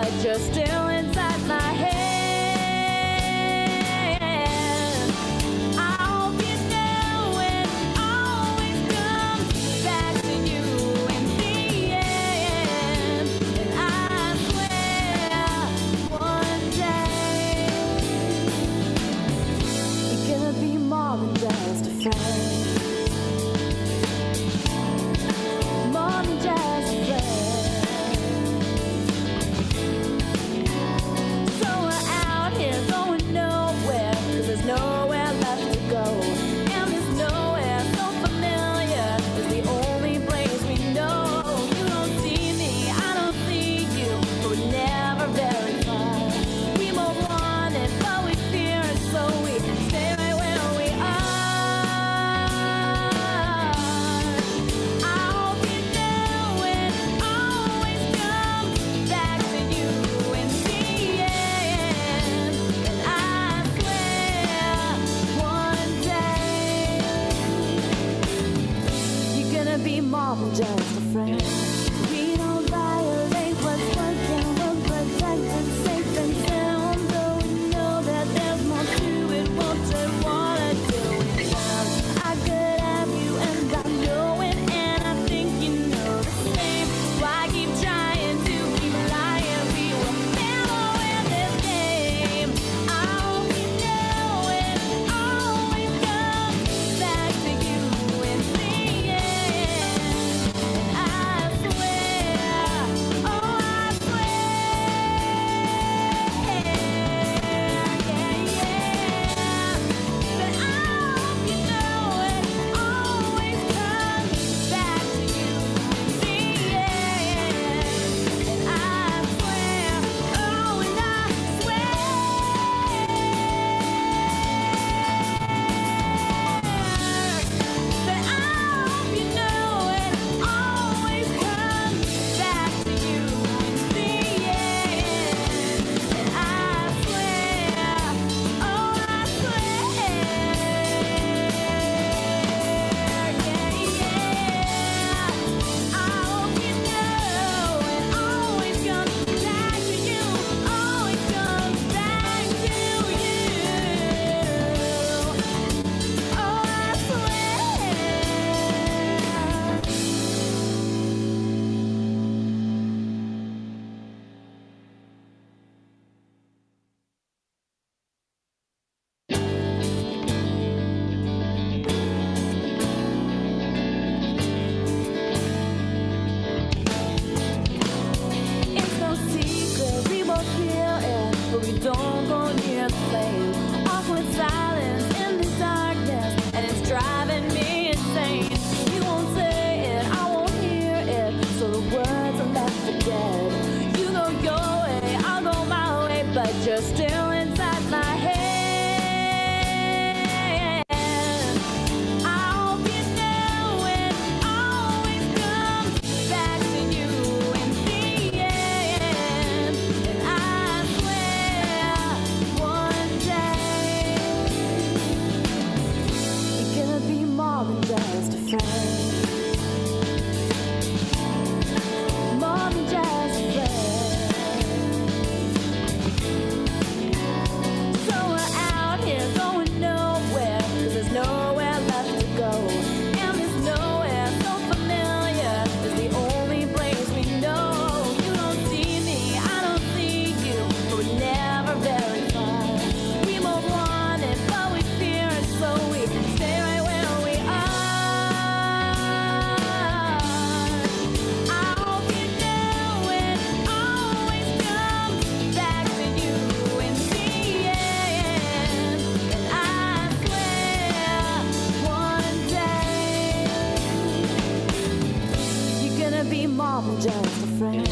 but you're still inside my head. I hope you know it always comes back to you in the end. And I swear one day you're gonna be more than just a friend. More than just a friend. So we're out here going nowhere, 'cause there's nowhere left to go. And there's nowhere so familiar, it's the only place we know. You don't see me, I don't see you, but we're never very far. We both want it, but we fear it, so we stay right where we are. I hope you know it always comes back to you in the end. And I swear one day you're gonna be more than just a friend. We don't violate what's working, we'll protect it safe and sound. Though we know that there's more to it, won't take wanna do it now. I could have you and I know it, and I think you know the same. Why keep trying to keep lying? We will never win this game. I hope you know it always comes back to you in the end. And I swear, oh I swear, but I hope you know it always comes back to you in the end. And I swear, oh and I swear, but I hope you know it always comes back to you in the end. And I swear, oh I swear, I hope you know it always comes back to you, always comes back to you. Oh I swear. It's no secret, we both feel it, but we don't go near the flame. Awkward silence in the darkness, and it's driving me insane. You won't say it, I won't hear it, so the words are left for dead. You go your way, I'll go my way, but you're still inside my head. I hope you know it always comes back to you in the end. And I swear one day you're gonna be more than just a friend. More than just a friend. So we're out here going nowhere, 'cause there's nowhere left to go. And there's nowhere so familiar, it's the only place we know. You don't see me, I don't see you, but we're never very far. We both want it, but we fear it, so we stay right where we are. I hope you know it always comes back to you in the end. And I swear one day you're gonna be more than just a friend.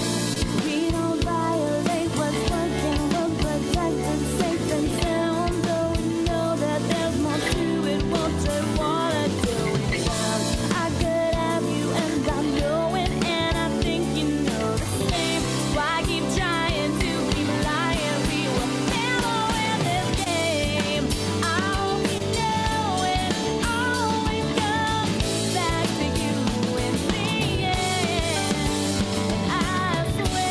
We don't violate what's working, we'll protect it safe and sound. Though we know that there's more to it, won't take wanna do it now. I could have you and I know it, and I think you know the same. Why keep trying to keep lying? We will never win this game. I hope you know it always comes back to you in the end. And I swear.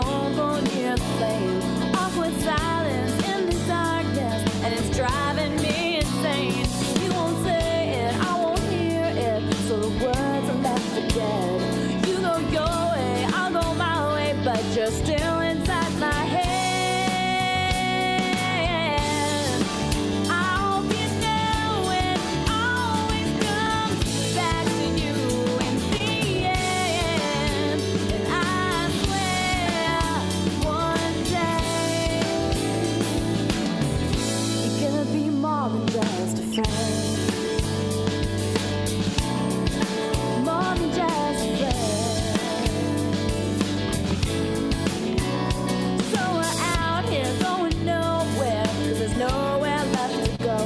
don't go near the flame. Awkward silence in the darkness, and it's driving me insane. You won't say it, I won't hear it, so the words are left for dead. You go your way, I'll go my way, but you're still inside my head. I hope you know it always comes back to you in the end. And I swear one day you're gonna be more than just a friend. More than just a friend. So we're out here going nowhere, 'cause there's nowhere left to go.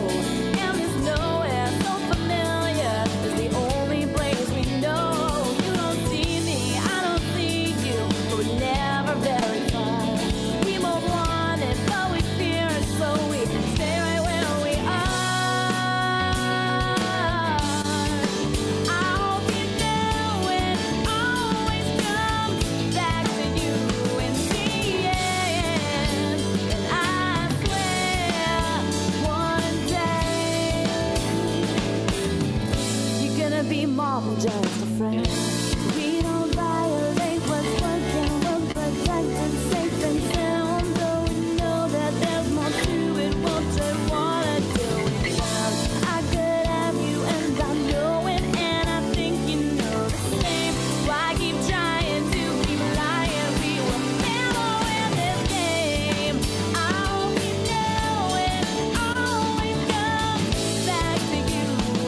And there's nowhere so familiar, it's the only place we know. You don't see me, I don't see you, but we're never very far. We both want it, but we fear it, so we stay right where we are. I hope you know it always comes back to you in the end. And I swear one day you're gonna be more than just a friend. We don't violate what's working, we'll protect and safe and sound. Though we know that there's more to it, won't take water till we found. I could have you and I know it, and I think you know the same. Why keep trying to keep lying? We will never win this game. I hope you know it always comes back to you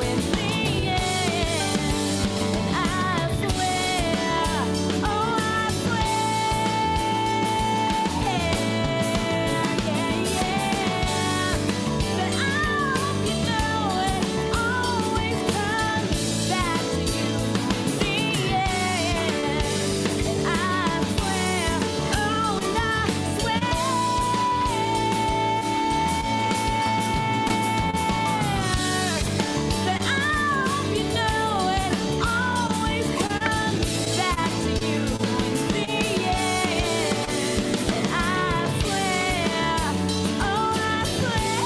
in the end. And I swear, oh I swear, yeah. But I hope you know it always comes back to you in the end. And I swear, oh I swear, that I hope you know it always comes back to you in the end. And I swear, oh I swear,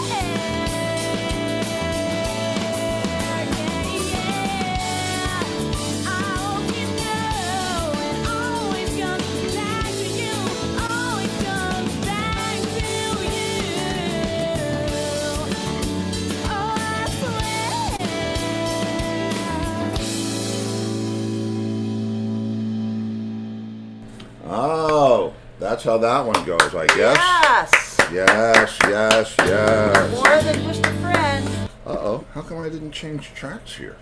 I hope you know it always comes back to you, always comes back to you. Oh I swear. Oh, that's how that one goes, I guess. Yes. Yes. More than just a friend. Uh-oh, how come I didn't change tracks here?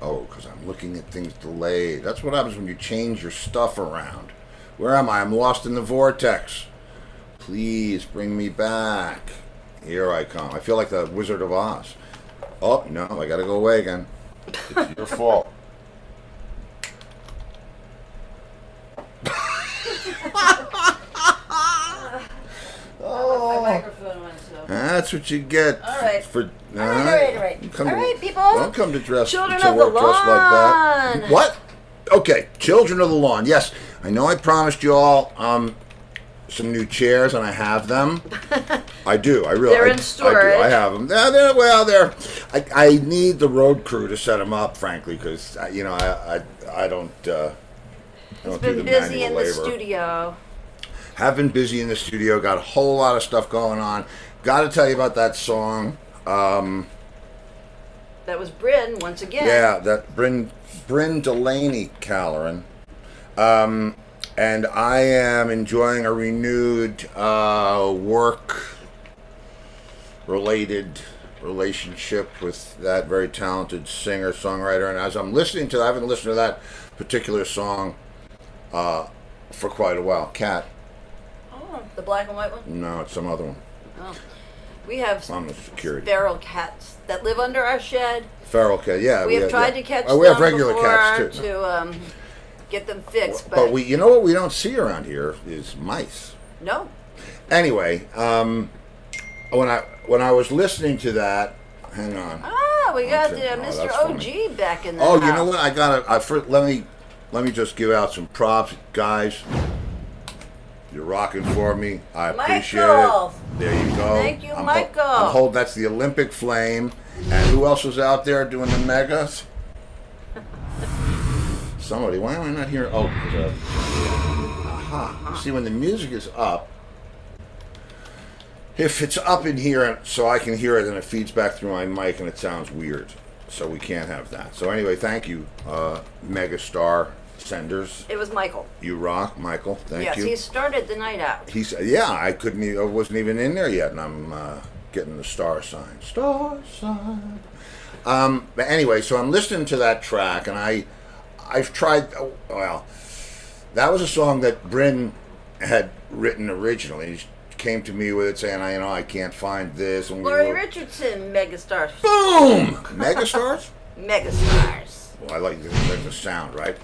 Oh, because I'm looking at things delayed. That's what happens when you change your stuff around. Where am I? I'm lost in the vortex. Please bring me back. Here I come. I feel like the Wizard of Oz. Oh, no, I gotta go away again. It's your fault. My microphone went so. That's what you get. All right. For, All right. Come All to- right, people. Don't come to dress Children to of the work dressed like that. lawn. What? Okay, Children of the Lawn. Yes, I know I promised you all some new chairs, and I have them. I do. I really. They're in I do. storage. I have them. They're. I need the road crew to set them up, frankly, because I don't. It's I don't do the been busy manual in the labor. studio. Have been busy in the studio. Got a whole lot of stuff going on. Got to tell you about that song. That was Bryn once again. Yeah, that Bryn Delaney Calleran. And I am enjoying a renewed work-related relationship with that very talented singer-songwriter. And as I'm listening to, I haven't listened to that particular song for quite a while. Cat. Oh, the black and white one? No, it's some other one. Oh. We have On the security. feral cats that live under our shed. Feral cat, yeah. We have tried to catch we have them regular before cats too. to get them fixed, But we, you know what we don't see around here is mice. no. Anyway, when I was listening to that, hang on. Ah, we got Okay. Oh, Mr. that's OG funny. back in the Oh, house. you know what? Let me just give out some props, guys. You're rocking for me. I appreciate Michael! it. There you go. Thank you, Michael. I'm holding. That's the Olympic flame. And who else was out there doing the megas? Somebody. Why am I not hearing? Oh, aha. See, when the music is up, if it's up in here so I can hear it, then it feeds back through my mic and it sounds weird. So we can't have that. So anyway, thank you, megastar senders. It was Michael. You rock, Michael. Thank you. Yes, he started the night out. He said, "Yeah, I wasn't even in there yet, and I'm getting the star sign. Star sign." But anyway, so I'm listening to that track, and I've tried. Well, that was a song that Bryn had written originally. She came to me with it saying, I can't find this." And Laurie Richardson, megastars. Boom! Megastars? Megastars. Well, I like the sound, right?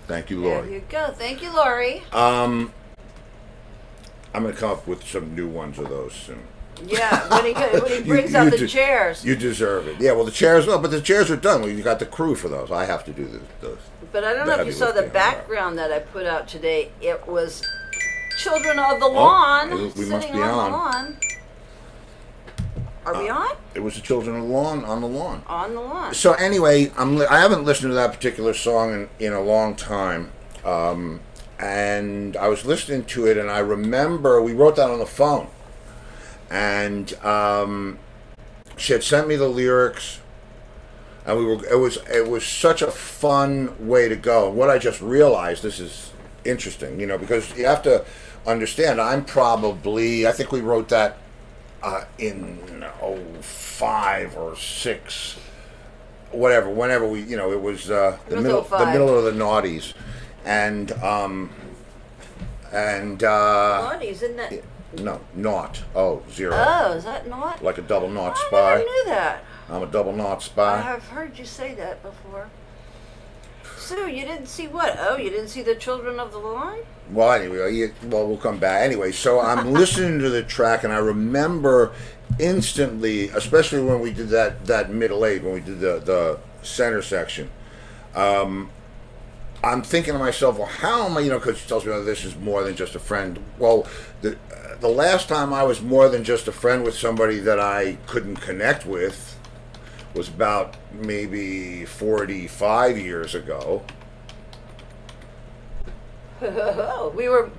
Thank you, Laurie. There you go. Thank you, Laurie. I'm going to come up with some new ones of those soon. Yeah, when he brings out the chairs. You deserve it. Yeah, well, the chairs, but the chairs are done. Well, you got the crew for those. I have to do those. But I don't know if you saw the background that I put out today. It was children of the lawn we sitting must be on on. the lawn. Are we on? It was the children of the lawn on the lawn. On the lawn. So anyway, I haven't listened to that particular song in a long time, and I was listening to it, and I remember we wrote that on the phone, and she had sent me the lyrics, and it was such a fun way to go. And what I just realized, this is interesting, because you have to understand. I think we wrote that in 05 or 6, whatever. Whenever we, it was the middle of the noughties, and Naughties, isn't that? no, naught. 0. Oh, is that not? Like a double naught I spy. never knew that. I'm a double naught I spy. have heard you say that before. Sue, you didn't see what? Oh, you didn't see the children of the lawn? Well, anyway, we'll come back. Anyway, so I'm listening to the track, and I remember instantly, especially when we did that middle eight, when we did the center section, I'm thinking to myself, well, how am I, because she tells me, this is more than just a friend. Well, the last time I was more than just a friend with somebody that I couldn't connect with was about maybe 45 years ago. we were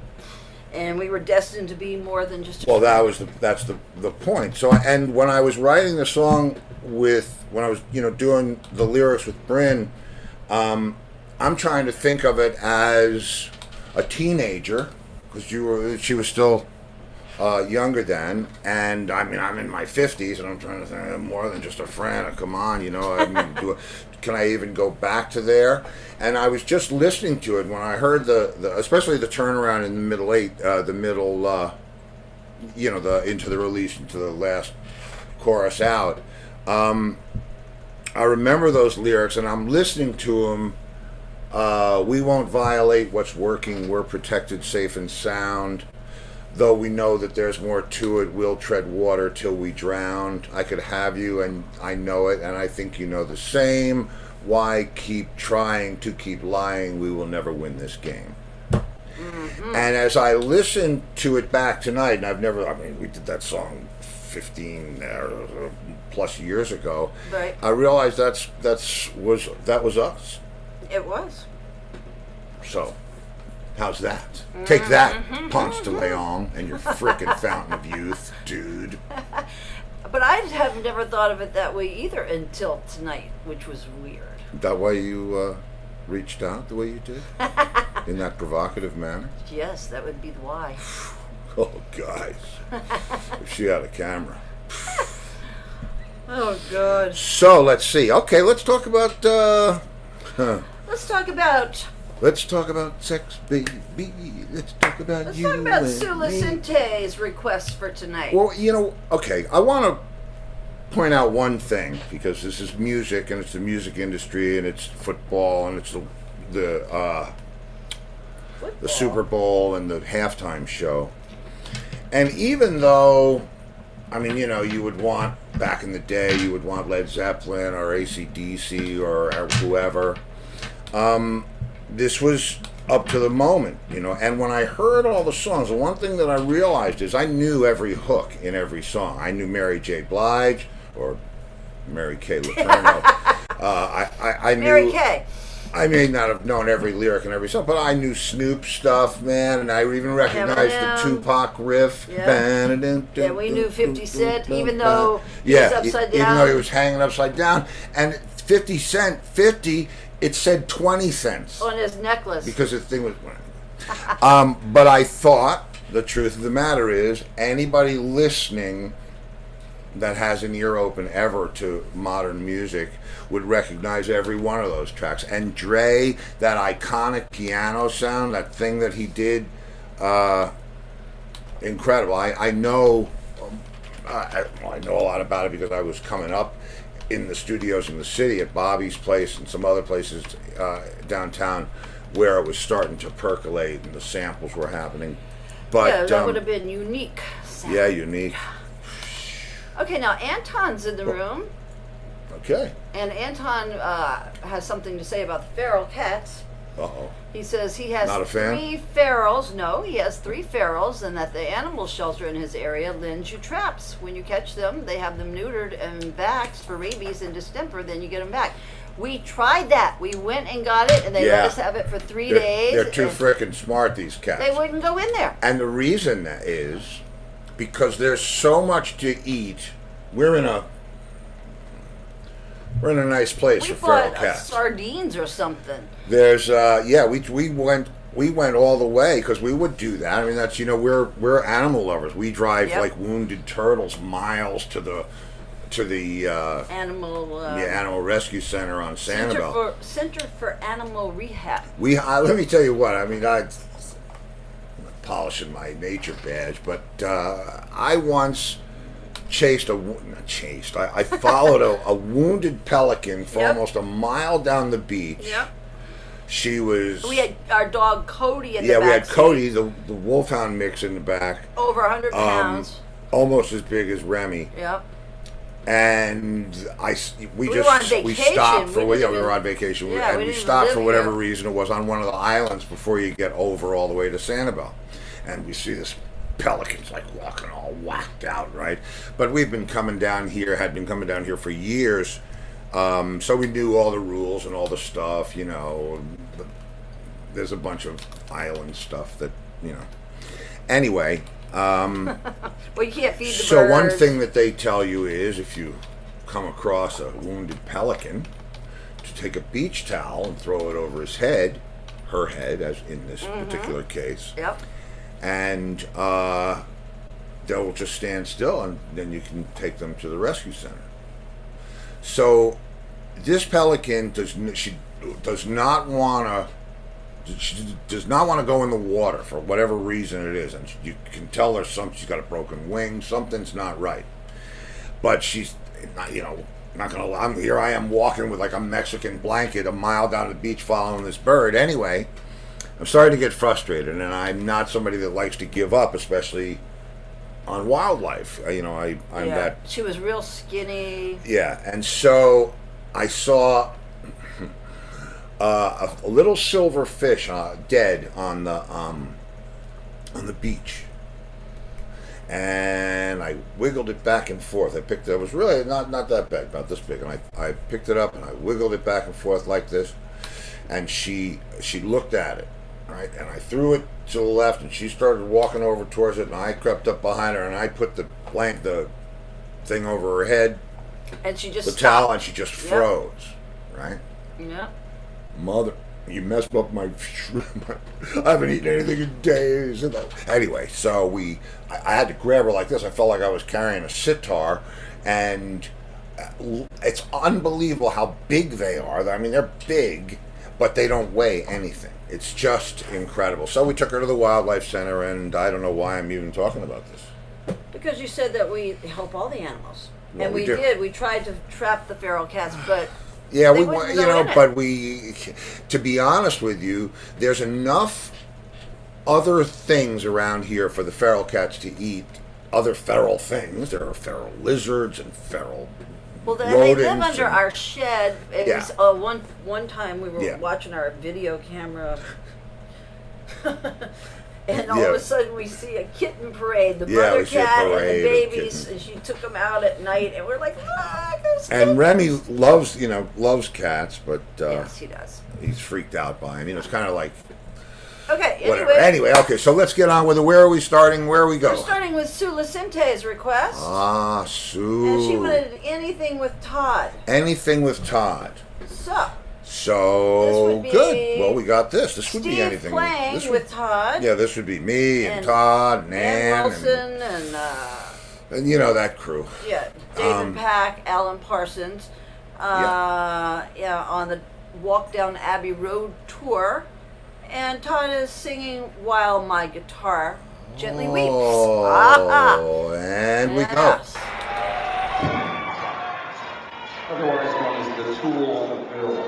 destined to be more than just. Well, that's the point. So, and when I was writing the song when I was doing the lyrics with Bryn, I'm trying to think of it as a teenager, because she was still younger then, and I'm in my 50s, and I'm trying to think, I'm more than just a friend. Come on, can I even go back to there? And I was just listening to it when I heard the especially the turnaround in the middle eight, the into the release, into the last chorus out. I remember those lyrics, and I'm listening to them. We won't violate what's working. We're protected, safe, and sound. Though we know that there's more to it, we'll tread water till we drown. I could have you, and I know it, and I think you know the same. Why keep trying to keep lying? We will never win this game. Mm-hmm. And as I listened to it back tonight, and we did that song 15 plus years ago. Right. I realized that was us. It was. So, how's that? Take that, Ponce de Leon, and your frickin' fountain of youth, dude. But I have never thought of it that way either until tonight, which was weird. That why you reached out the way you did? In that provocative manner? Yes, that would be the why. Oh, guys. If she had a camera. Oh, God. So, let's see. Okay, let's talk about... Let's talk about sex, baby. Let's talk about Let's you. talk about and Sue me. Licente's request for tonight. Well, okay, I want to point out one thing, because this is music, and it's the music industry, and it's football, and it's the Super Bowl and the halftime show. And even though I mean, you would want, back in the day, you would want Led Zeppelin or AC/DC or whoever. This was up to the moment, And when I heard all the songs, the one thing that I realized is I knew every hook in every song. I knew Mary J. Blige or Mary Kay Letourneau. I knew Mary Kay. I may not have known every lyric and every song, but I knew Snoop stuff, man, and I even recognized the Tupac riff. Yeah, yeah, we knew 50 Cent, even though he was upside down. Even though he was hanging upside down. And 50 Cent, 50, it said 20 cents. On his necklace. Because the thing was... but I thought, the truth of the matter is, anybody listening that has an ear open ever to modern music would recognize every one of those tracks. And Dre, that iconic piano sound, that thing that he did, incredible. I know I know a lot about it because I was coming up in the studios in the city at Bobby's place and some other places downtown where it was starting to percolate and the samples were happening. But yeah, that would have been unique. Sound. Yeah, unique. Okay, now Anton's in the room. Okay. And Anton has something to say about the feral cats. Uh-oh. He says he has Not a fan? 3 ferals. No, he has 3 ferals, and that the animal shelter in his area lends you traps. When you catch them, they have them neutered and vaxxed for rabies and distemper, then you get them back. We tried that. We went and got it, and they let us have it for 3 days. They're too frickin' smart, these cats. They wouldn't go in there. And the reason is because there's so much to eat. We're in a nice place for feral cats. Sardines or something. There's we went all the way because we would do that. I mean, that's we're animal lovers. We drive like wounded turtles miles to the animal rescue center on Sanibel. Center for Animal Rehab. Let me tell you what. I mean, I'm polishing my nature badge, but I once I followed a wounded pelican for almost a mile down the beach. Yep. We had our dog Cody in the back. Yeah, we had Cody, the wolfhound mix in the back. Over 100 pounds. Almost as big as Remy. Yep. And we were on vacation. We stopped for we were on vacation, yeah, and we stopped for whatever reason. It was on one of the islands before you get over all the way to Sanibel, and we see this pelican's like walking all whacked out, right? But had been coming down here for years, so we knew all the rules and all the stuff. There's a bunch of island stuff that Anyway. Well, you can't feed the birds. So one thing that they tell you is if you come across a wounded pelican, to take a beach towel and throw it over his head, her head, as in this particular case. Yep. And they'll just stand still, and then you can take them to the rescue center. So this pelican does not want to go in the water for whatever reason it is, and you can tell she's got a broken wing, something's not right. But she's not gonna allow me. Here I am walking with like a Mexican blanket a mile down the beach following this bird. Anyway, I'm starting to get frustrated, and I'm not somebody that likes to give up, especially on wildlife. I'm that. She was real skinny. Yeah, and so I saw a little silver fish dead on the beach, and I wiggled it back and forth. It was really not that big, about this big, and I picked it up and I wiggled it back and forth like this, and she looked at it, right, and I threw it to the left, and she started walking over towards it, and I crept up behind her, and I put the thing over her head, and she just the towel, and she just froze, right? Yeah. Mother, you messed up my I haven't eaten anything in days. Anyway, so I had to grab her like this. I felt like I was carrying a sitar, and it's unbelievable how big they are. I mean, they're big, but they don't weigh anything. It's just incredible. So we took her to the wildlife center, and I don't know why I'm even talking about this. Because you said that we help all the animals. Well, and we did. We tried to trap the feral cats, but yeah, to be honest with you, there's enough other things around here for the feral cats to eat other feral things. There are feral lizards and feral Well, they rodents. live under and- our shed. It Yeah. was one time we were Yeah. watching our video camera, and all Yeah. of a sudden we see a kitten parade. The Yeah, mother we see a cat and the parade of babies, kittens. and she took them out at night, and we're like, look, those And kittens. Remy loves cats, but Yes, he does. he's freaked out by him. It's kind of like Okay, whatever. anyway, Okay, so let's get on with it. Where are we starting? Where we go? we're starting with Sue Lacente's request, Ah, Sue. and she wanted anything with Todd. Anything with Todd. So, This So would be good. Well, we got this. This would be Steve anything. playing This would- with Todd. Yeah, this would be me and And Todd and Ann Ann Wilson and you know that crew. yeah, David Um, Pack, Alan Parsons, yeah, on the Walk Down Abbey Road tour, and Todd is singing while my guitar gently weeps. Oh, and we go. Yes. Otherwise known as the tool on the bill.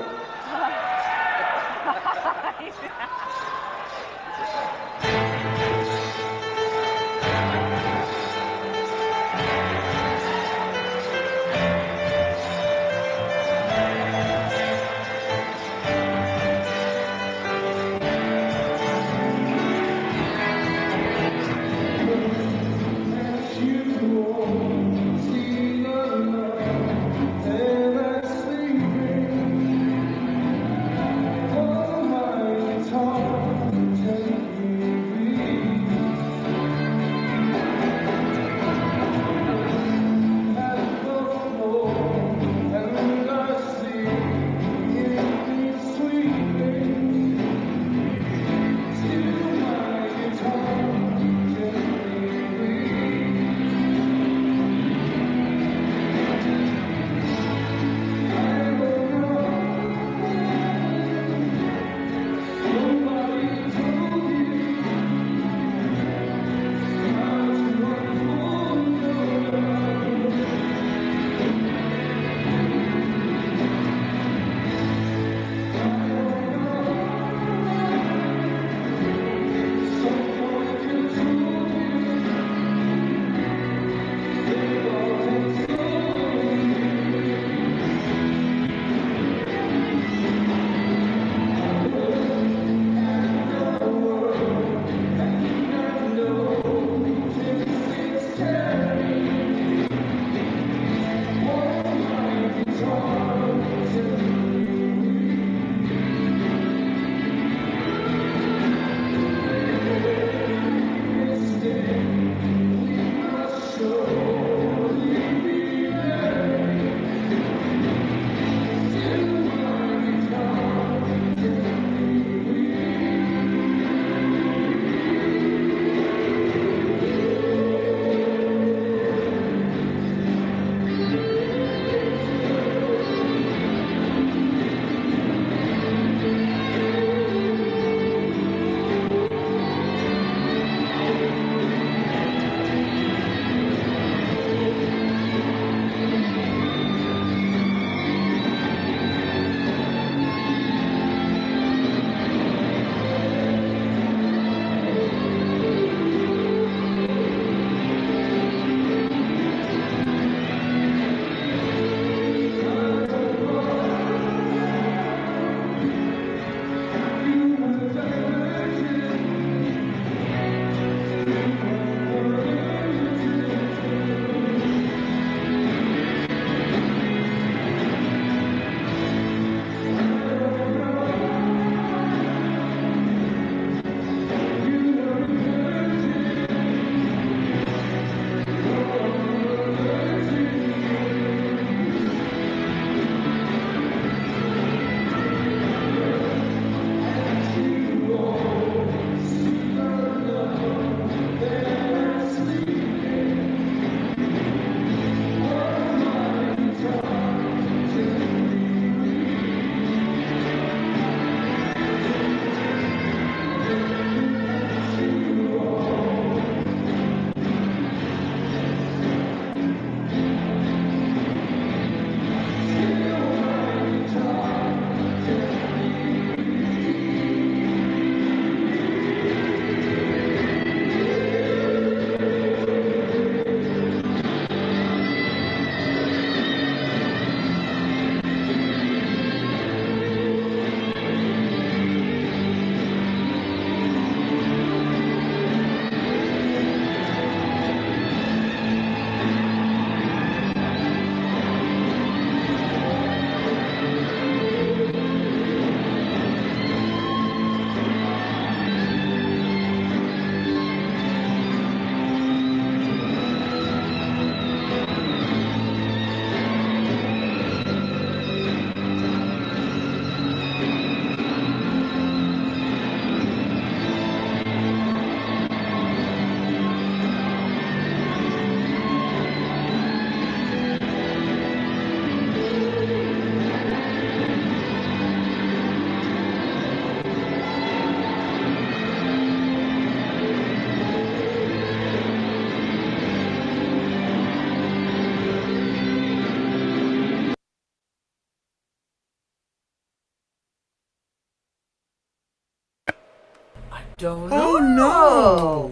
don't know. Oh no!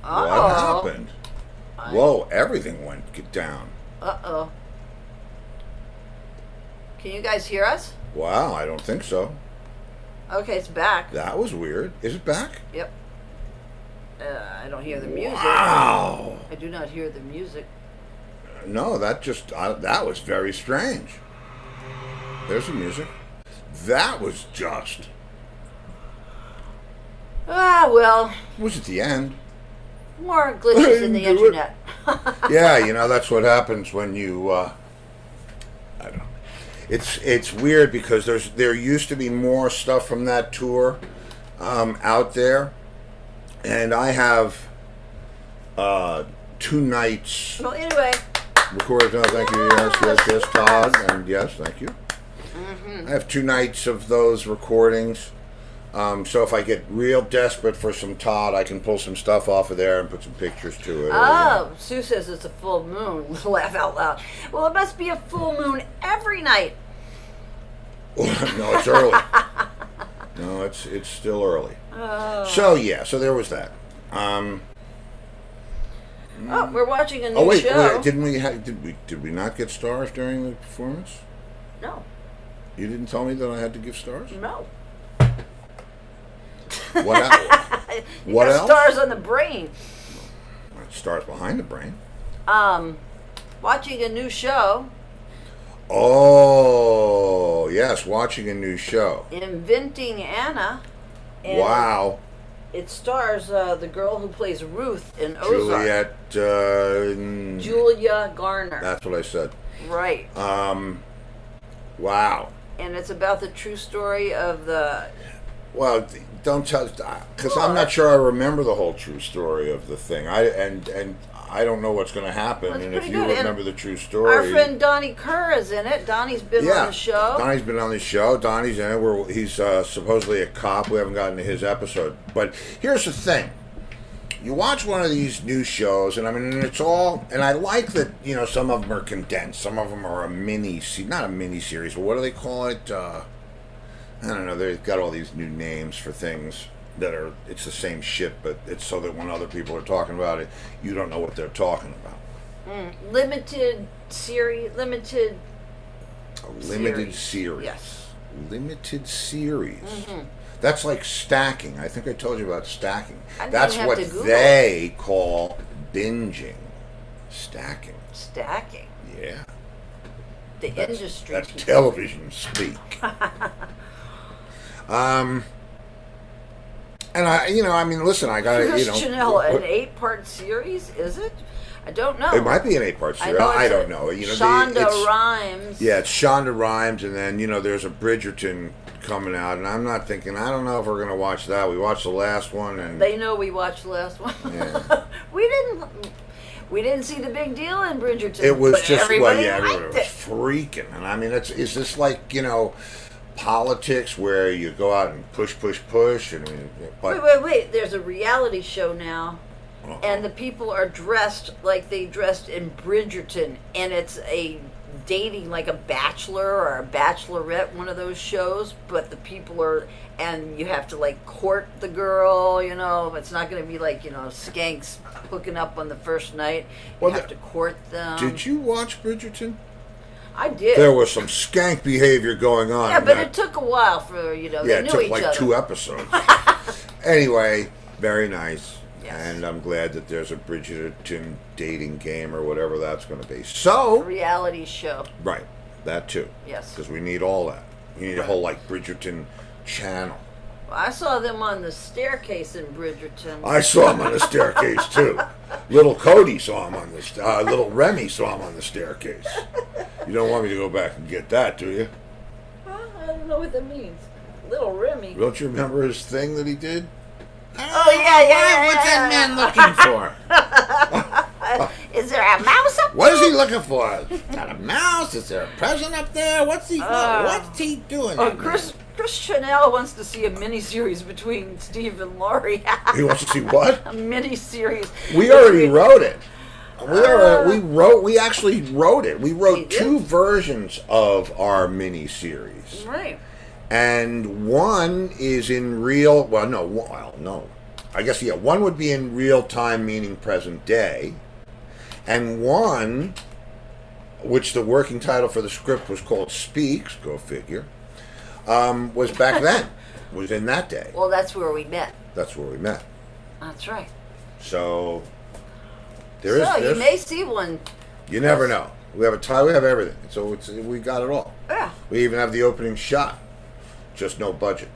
Oh. What happened? Whoa! Everything went down. Uh-oh. Can you guys hear us? Wow! I don't think so. Okay, it's back. That was weird. Is it back? Yep. I don't hear the music. Wow! I do not hear the music. No, that was very strange. There's the music. That was just. Ah, well, It was at the end. more glitches in the Do it. internet. Yeah, that's what happens when you. I don't know. It's weird because there used to be more stuff from that tour out there, and I have 2 nights Well, anyway. recorded. No, thank you. Yes, Todd, and yes, thank you. I have 2 nights of those recordings. So if I get real desperate for some Todd, I can pull some stuff off of there and put some pictures to it. Oh, Sue says it's a full moon. Laugh out loud. Well, it must be a full moon every night. No, it's early. No, it's still early. Oh. So there was that. Oh, we're watching a new Wait, show. did we not get stars during the performance? No. You didn't tell me that I had to give stars? No. What else? You What got else? stars on the brain. Stars behind the brain. Watching a new show. Oh, yes, watching a new show. Inventing Anna. And Wow. It stars the girl who plays Ruth in Ozark. Juliet. Julia Garner. That's what I said. Right. Wow. And it's about the true story of the. Well, don't tell, because I'm not sure I remember the whole true story of the thing. And I don't know what's going to happen. Well, it's and if pretty you good. remember the true story, Our friend Donnie Kerr is in it. Donnie's been on the show. Donnie's been on the show. Donnie's in it. He's supposedly a cop. We haven't gotten to his episode. But here's the thing. You watch one of these new shows, and I mean, it's all, and I like that, some of them are condensed. Some of them are not a mini series, but what do they call it? I don't know. They've got all these new names for things it's the same shit, but it's so that when other people are talking about it, you don't know what they're talking about. Limited series. Limited. A limited series. Yes. Limited series. Mm-hmm. That's like stacking. I think I told you about stacking. I didn't That's have what to Google they call binging. Stacking. Stacking. Yeah. The industry. That's people. television speak. And listen, I got to, Chanel, an 8-part series, is it? I don't know. It might be an 8-part series. I don't know. Shonda Rhimes. Yeah, it's Shonda Rhimes, and then there's a Bridgerton coming out, and I'm not thinking. I don't know if we're going to watch that. We watched the last one, and They know we watched the last one. Yeah. We didn't see the big deal in Bridgerton. It was but just everybody everyone liked was it. freaking, and I mean, is this like politics where you go out and push, and but Wait. There's a reality show now, and the people are dressed like they dressed in Bridgerton, and it's a dating, like a bachelor or a bachelorette, one of those shows, but the people are, and you have to like court the girl, it's not going to be like, skanks hooking up on the first night. You have to court them. Did you watch Bridgerton? I did. There was some skank behavior going on. Yeah, but it took a while for, they it knew took each like other. 2 episodes. Anyway, very nice. Yes. And I'm glad that there's a Bridgerton dating game or whatever that's going to be. So, Reality show. right, that too. Yes. Because we need all that. We need a whole like Bridgerton channel. Well, I saw them on the staircase in Bridgerton. I saw him on the staircase too. Little Cody saw him on the little Remy saw him on the staircase. You don't want me to go back and get that, do you? I don't know what that means. Little Remy. Don't you remember his thing that he did? Oh, yeah. What's that man looking for? Is there a mouse up What is he looking for? Got a mouse? Is there a present up there? What's he doing? Oh, that Chris Chanel wants to see a mini-series between Steve and Laurie. man? He wants to see what? A mini-series. We already wrote it. We actually wrote it. We wrote 2 versions of our mini series. Right. And one is in real. No. I guess, yeah, one would be in real time, meaning present day, and one, which the working title for the script was called Speaks, go figure, was back then, was in that day. Well, that's where we met. That's where we met. That's right. So, So you may see one. you never know. We have a tie, we have everything. So we got it all. Yeah. We even have the opening shot, just no budget.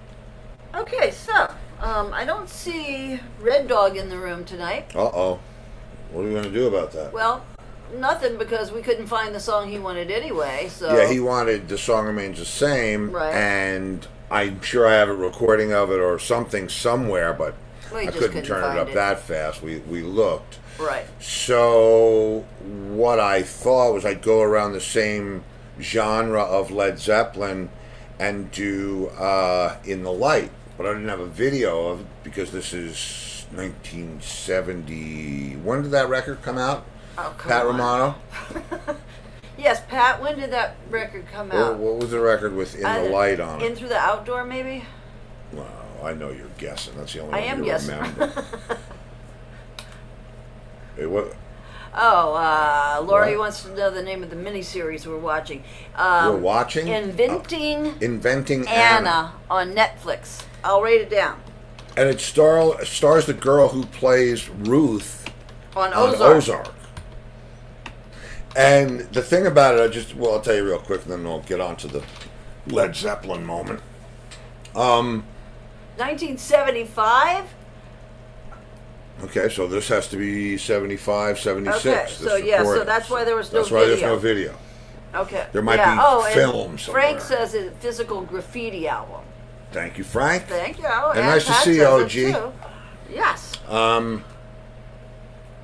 Okay, so I don't see Red Dog in the room tonight. Uh-oh. What are we going to do about that? Well, nothing, because we couldn't find the song he wanted anyway. So Yeah, he wanted The Song Remains the Same, Right. and I'm sure I have a recording of it or something somewhere, but We I just couldn't turn it find up that fast. We looked. Right. So what I thought was I'd go around the same genre of Led Zeppelin and do In the Light, but I didn't have a video of it because this is 1970. When did that record come out? Oh, come Pat on. Romano? Yes, Pat. When did that record come out? What was the record with In the Light on it? In Through the Outdoor, maybe. Well, I know you're guessing. That's the only I one am you guessing. remember. What? Oh, Lori What? wants to know the name of the miniseries we're watching. We're watching? Inventing Anna. Anna on Netflix. I'll write it down. And it stars the girl who plays Ruth On on Ozark. Ozark. And the thing about it, I'll tell you real quick, and then I'll get on to the Led Zeppelin moment. 1975. Okay, so this has to be 75, 76. Okay, this so yeah, so recording. that's why there was no That's why there's video. no video. Okay. There might yeah. be and film somewhere. Frank says it's a physical graffiti album. Thank you, Frank. Thank you. And nice to Pat see you, says it OG. too. Yes.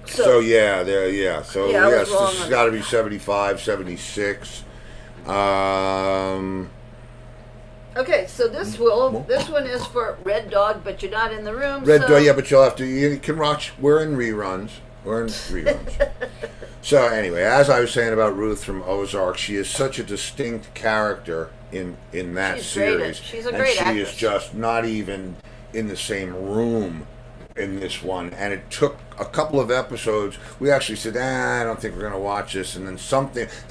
So yeah, So Yeah, I was yes, wrong this has on got to that. be 75, 76. Okay, so this one is for Red Dog, but you're not in the room. Red so Dog, yeah, but you can watch. We're in reruns. So anyway, as I was saying about Ruth from Ozark, she is such a distinct character in that She's great. series. She's a and great she actress. is just not even in the same room in this one. And it took a couple of episodes. We actually said, I don't think we're going to watch this. And then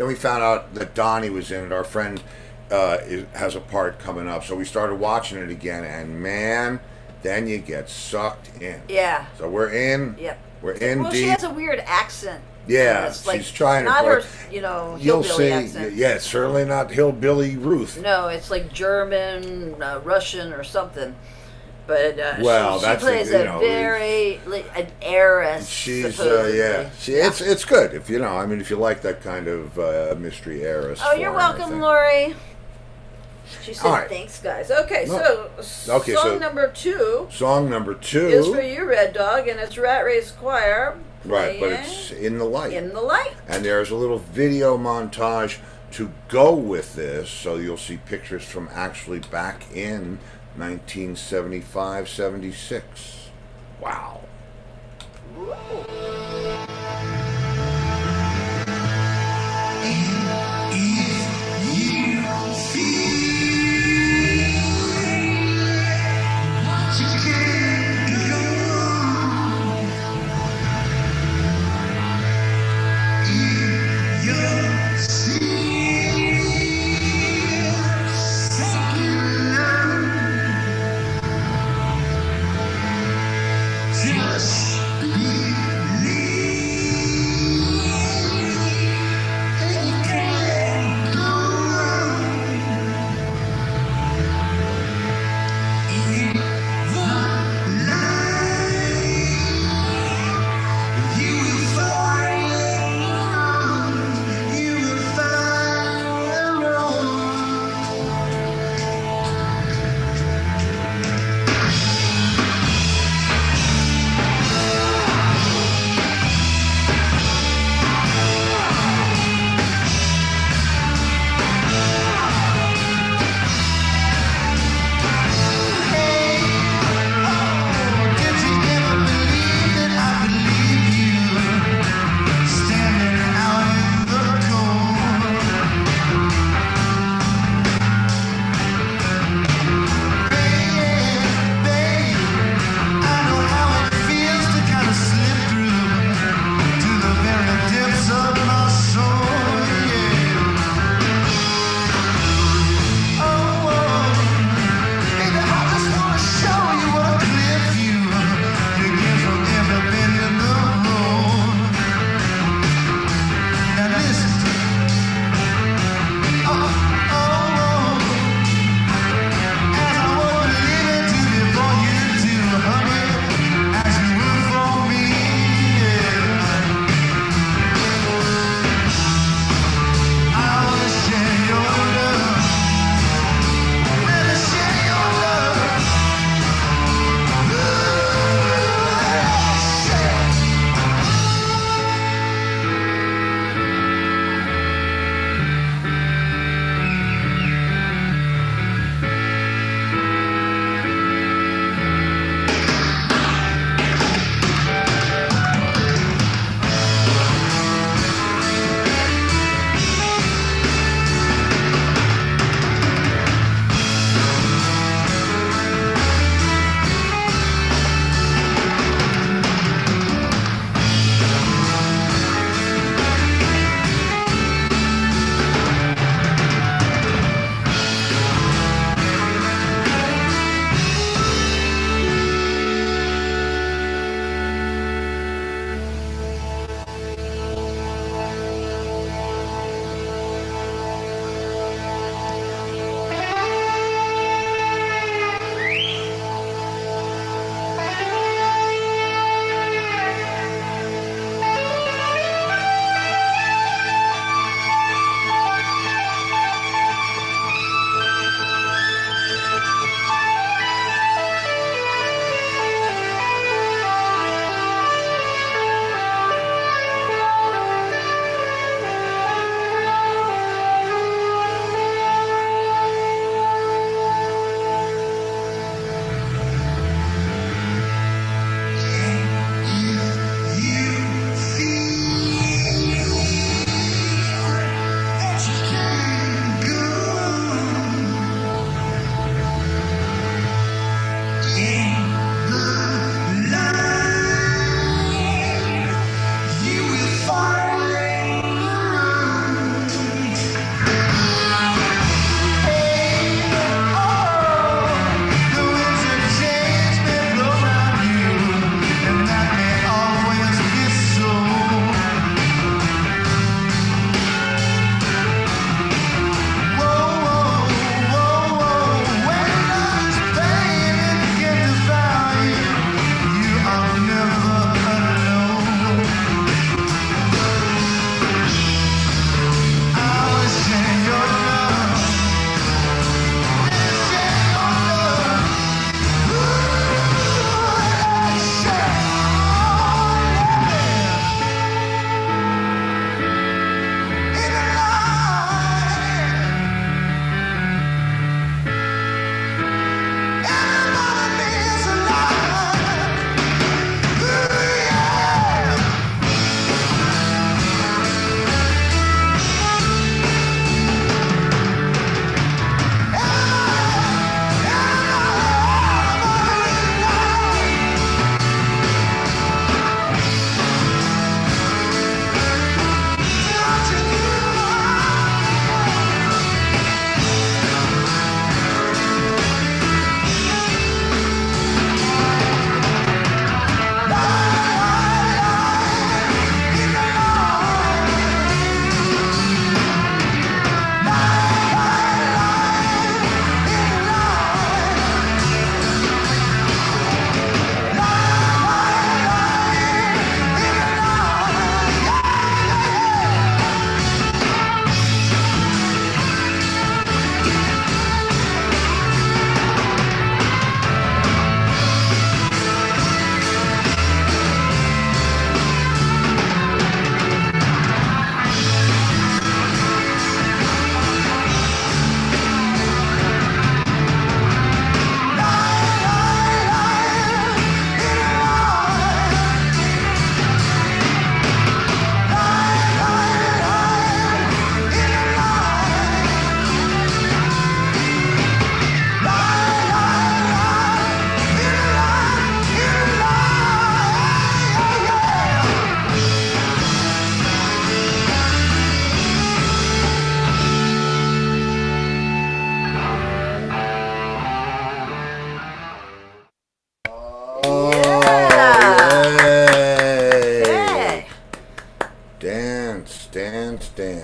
we found out that Donnie was in it. Our friend has a part coming up. So we started watching it again. And man, then you get sucked in. Yeah. So we're in. Yep. We're in Well, deep. she has a weird accent. Yeah, It's like she's trying to. not her, You'll hillbilly see. accent. Yeah, it's certainly not hillbilly Ruth. No, it's like German, Russian, or something. But Well, she that's plays you a know, very an heiress. She's supposedly. yeah. It's good if you know. I mean, if you like that kind of mystery heiress. Oh, you're form, I welcome, think. Lori. She said, All right. "Thanks, guys." Okay, No. so Okay, song so- number 2 Song number 2 is for you, Red Dog, and it's Rat Race Choir. right, but playing it's In the Light. In the Light. And there's a little video montage to go with this, so you'll see pictures from actually back in 1975, 76. Wow. Take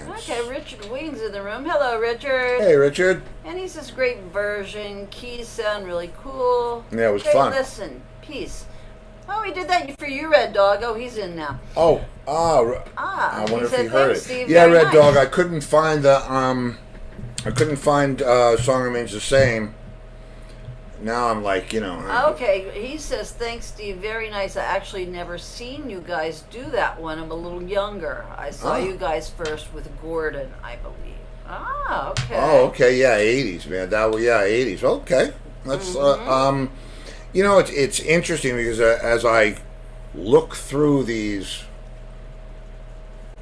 dance. Okay, Richard Wing's in the room. Hello, Richard. Hey, Richard. And he says, great version. Keys sound really cool. Yeah, it was great fun. Listen, peace. Oh, he did that for you, Red Dog. Oh, he's in now. Oh, Ah, I wonder if said, he heard it. "Thanks, Steve, Yeah, very Red nice." Dog. I couldn't find the Song Remains the Same. Now I'm like, Okay, he says, thanks, Steve. Very nice. I actually never seen you guys do that one. I'm a little younger. I saw you guys first with Gordon, I believe. Ah, okay. Oh, okay, yeah, 80s, man. 80s. Okay, that's it's interesting because as I look through these,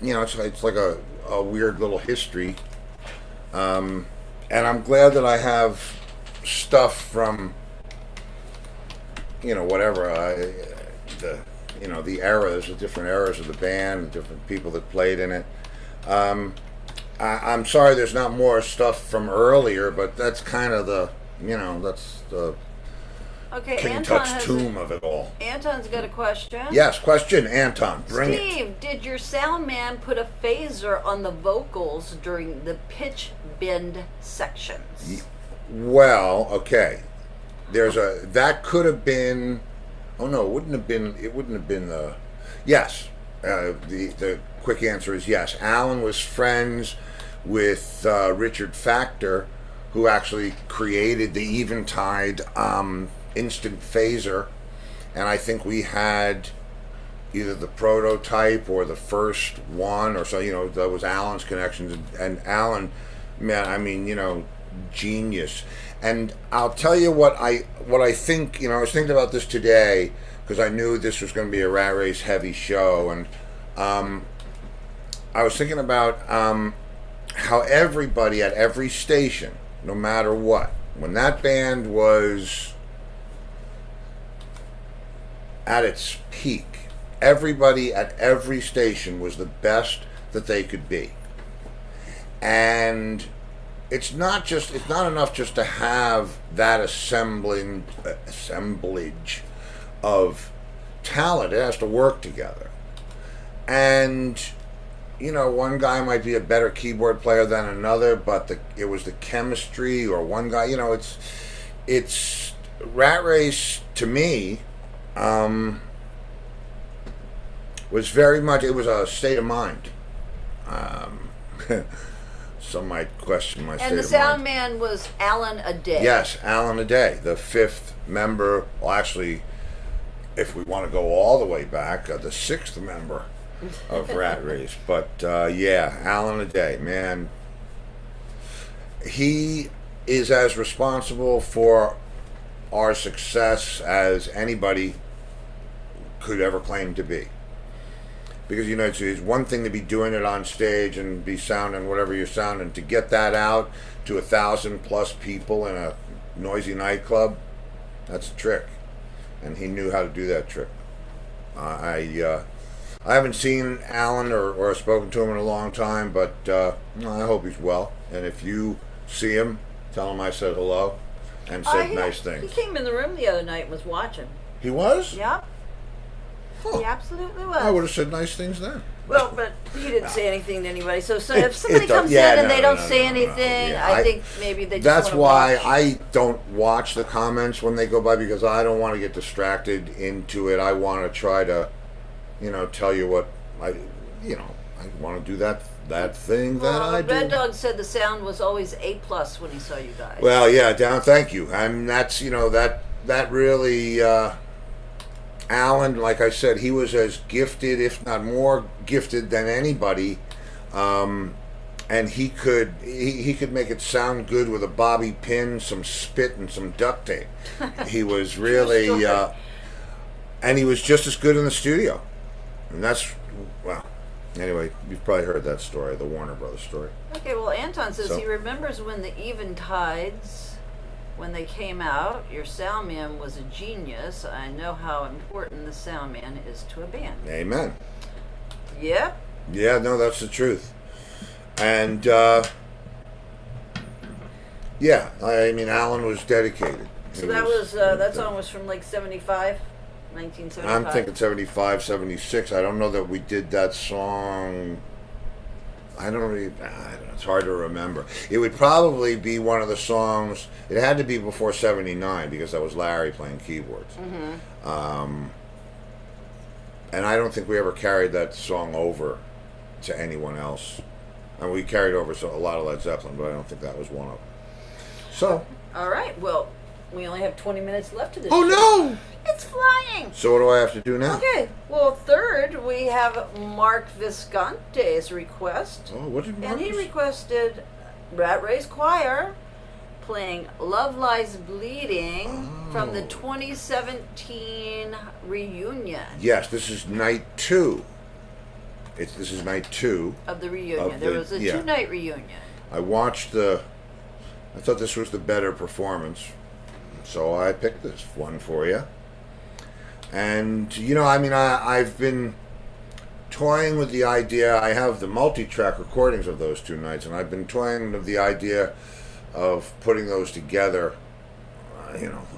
it's like a weird little history, and I'm glad that I have stuff from whatever the eras, the different eras of the band, the different people that played in it. I'm sorry there's not more stuff from earlier, but that's kind of that's the Okay, King Anton Tut's has tomb of it all. Anton's got a question. Yes, question, Anton, bring it. Steve, did your sound man put a phaser on the vocals during the pitch bend sections? Well, okay. That could have been. Oh no, it wouldn't have been. It wouldn't have been the. Yes, the quick answer is yes. Alan was friends with Richard Factor, who actually created the Eventide instant phaser, and I think we had either the prototype or the first one, or so. That was Alan's connections, and Alan, man, I mean, genius. And I'll tell you what I think. I was thinking about this today because I knew this was going to be a Rat Race heavy show, and I was thinking about how everybody at every station, no matter what, when that band was at its peak, everybody at every station was the best that they could be. And it's not enough just to have that assemblage of talent. It has to work together. And one guy might be a better keyboard player than another, but it was the chemistry, or one guy, it's Rat Race to me was very much, it was a state of mind. Some might question my state of mind. And the sound man was Alan Aday. Yes, Alan Aday, the fifth member. Well, actually, if we want to go all the way back, the sixth member of Rat Race. But yeah, Alan Aday, man, he is as responsible for our success as anybody could ever claim to be. Because it's one thing to be doing it on stage and be sounding whatever you're sounding. To get that out to 1,000+ people in a noisy nightclub, that's a trick, and he knew how to do that trick. I haven't seen Alan or spoken to him in a long time, but I hope he's well. And if you see him, tell him I said hello and said nice things. He came in the room the other night and was watching. He was? Yep. Huh. He absolutely was. I would have said nice things then. Well, but he didn't say anything to anybody. So if somebody comes in and they don't say anything, Yeah, I think maybe they just That's want to why watch. I don't watch the comments when they go by, because I don't want to get distracted into it. I want to try to, tell you what I want to do that thing that I do. Red Dog said the sound was always A+ when he saw you guys. Well, yeah, thank you. And that's, that really, Alan, like I said, he was as gifted, if not more gifted than anybody. And he could make it sound good with a bobby pin, some spit, and some duct tape. He was really, and he was just as good in the studio. And that's, well, anyway, you've probably heard that story, the Warner Brothers story. Okay, well, Anton says So- he remembers when the Eventides, when they came out, your sound man was a genius. I know how important the sound man is to a band. Amen. Yep. Yeah, no, that's the truth. And, yeah, I mean, Alan was dedicated. So that song was from like 75, 1975. I'm thinking 75, 76. I don't know that we did that song I don't really. I don't know, it's hard to remember. It would probably be one of the songs. It had to be before '79 because that was Larry playing keyboards. And I don't think we ever carried that song over to anyone else. And we carried over a lot of Led Zeppelin, but I don't think that was one of them. So. All right. Well, we only have 20 minutes left of this. Oh show. no! It's flying. So what do I have to do now? Okay. Well, third we have Mark Visconti's request, Oh, what did and Marcus? he requested Rat Race Choir playing "Love Lies Bleeding" from the 2017 reunion. Yes, this is night 2. This is night 2. Of the reunion. Of There the- was a yeah. 2-night reunion. I thought this was the better performance, so I picked this one for you. And, I've been toying with the idea. I have the multi-track recordings of those 2 nights, and I've been toying with the idea of putting those together,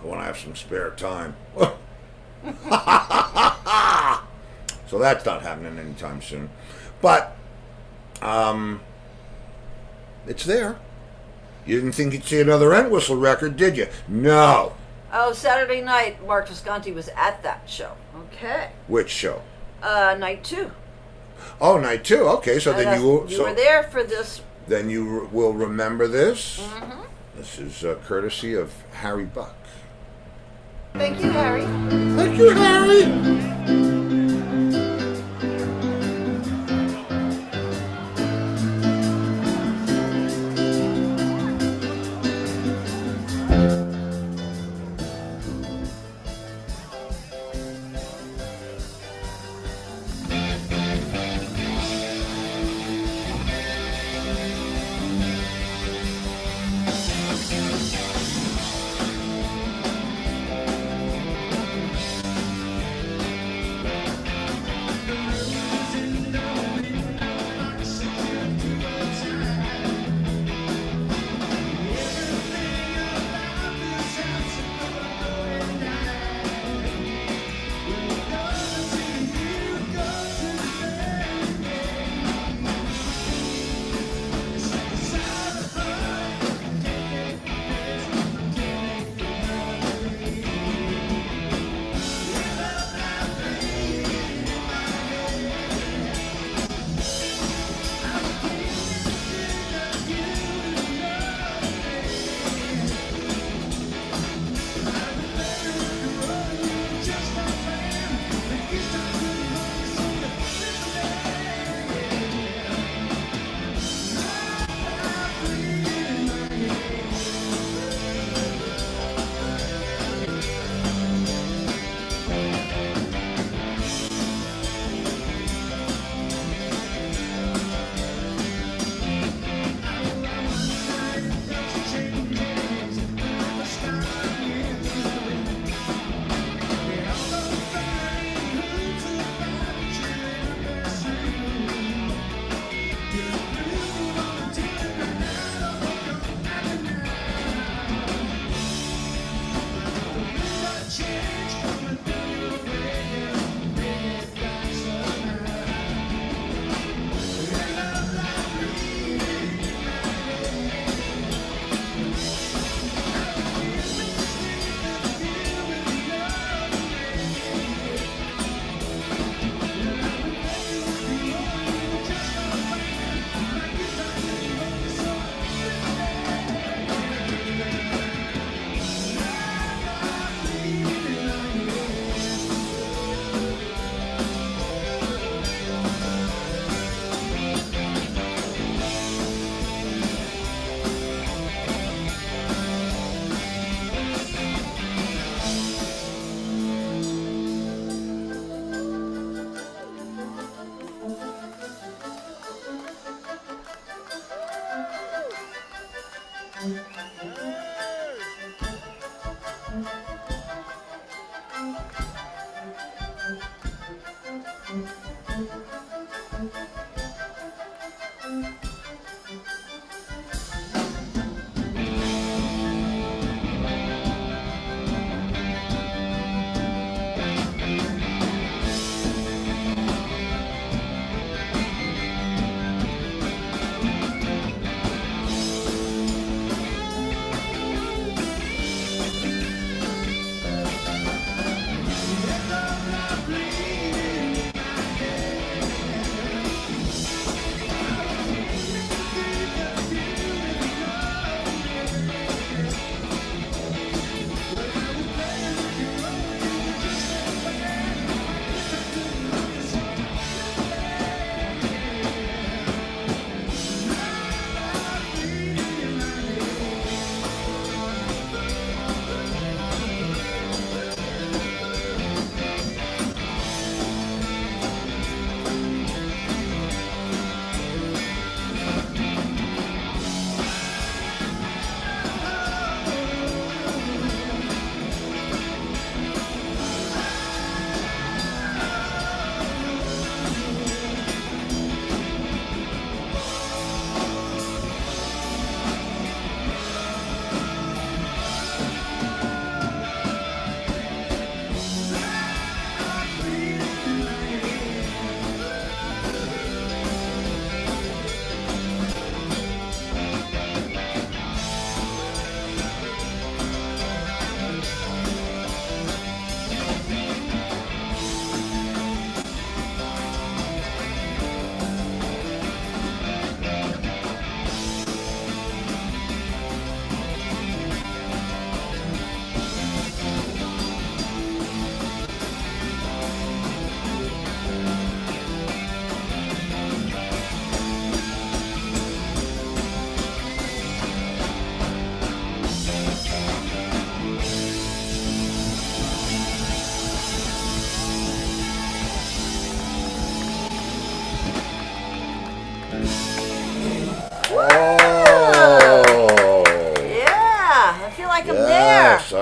when I have some spare time. So that's not happening anytime soon. But, it's there. You didn't think you'd see another Entwistle record, did you? No. Oh, Saturday night, Mark Visconti was at that show. Okay. Which show? Night 2. Oh, night 2. Okay, so then you will. You were there for this. Then you will remember this. Mm-hmm. This is courtesy of Harry Buck. Thank you, Harry. Thank you, Harry.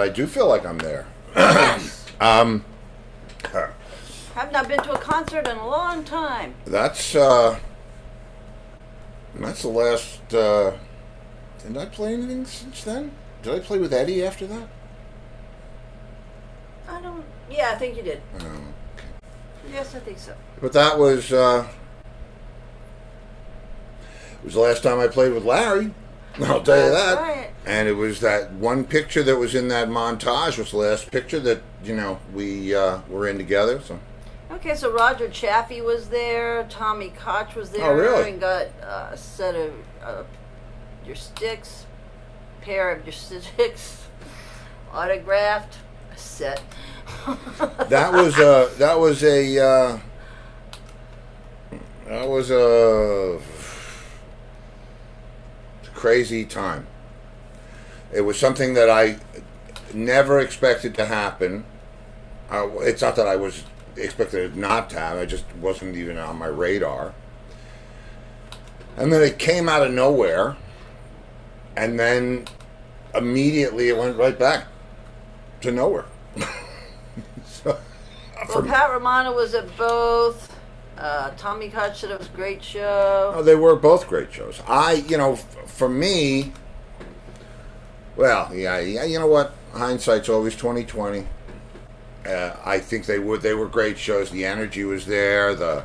I do feel like I'm there. Have not been to a concert in a long time. That's the last. Did I play anything since then? Did I play with Eddie after that? I don't. Yeah, I think you did. Oh, okay. Yes, I think so. But that was. It was the last time I played with Larry. I'll tell you That's that. right. And it was that one picture that was in that montage was the last picture that we were in together. So. Okay, so Roger Chaffee was there. Tommy Koch was there. Oh, really? And got a set of your sticks, pair of your sticks, autographed, a set. That was a crazy time. It was something that I never expected to happen. It's not that I was expected it not to happen. It just wasn't even on my radar. And then it came out of nowhere, and then immediately it went right back to nowhere. So, Well, Pat Romano was at both. Tommy Koch said it was a great show. oh, they were both great shows. For me, well, yeah, you know what? Hindsight's always 20/20. I think they were great shows. The energy was there. The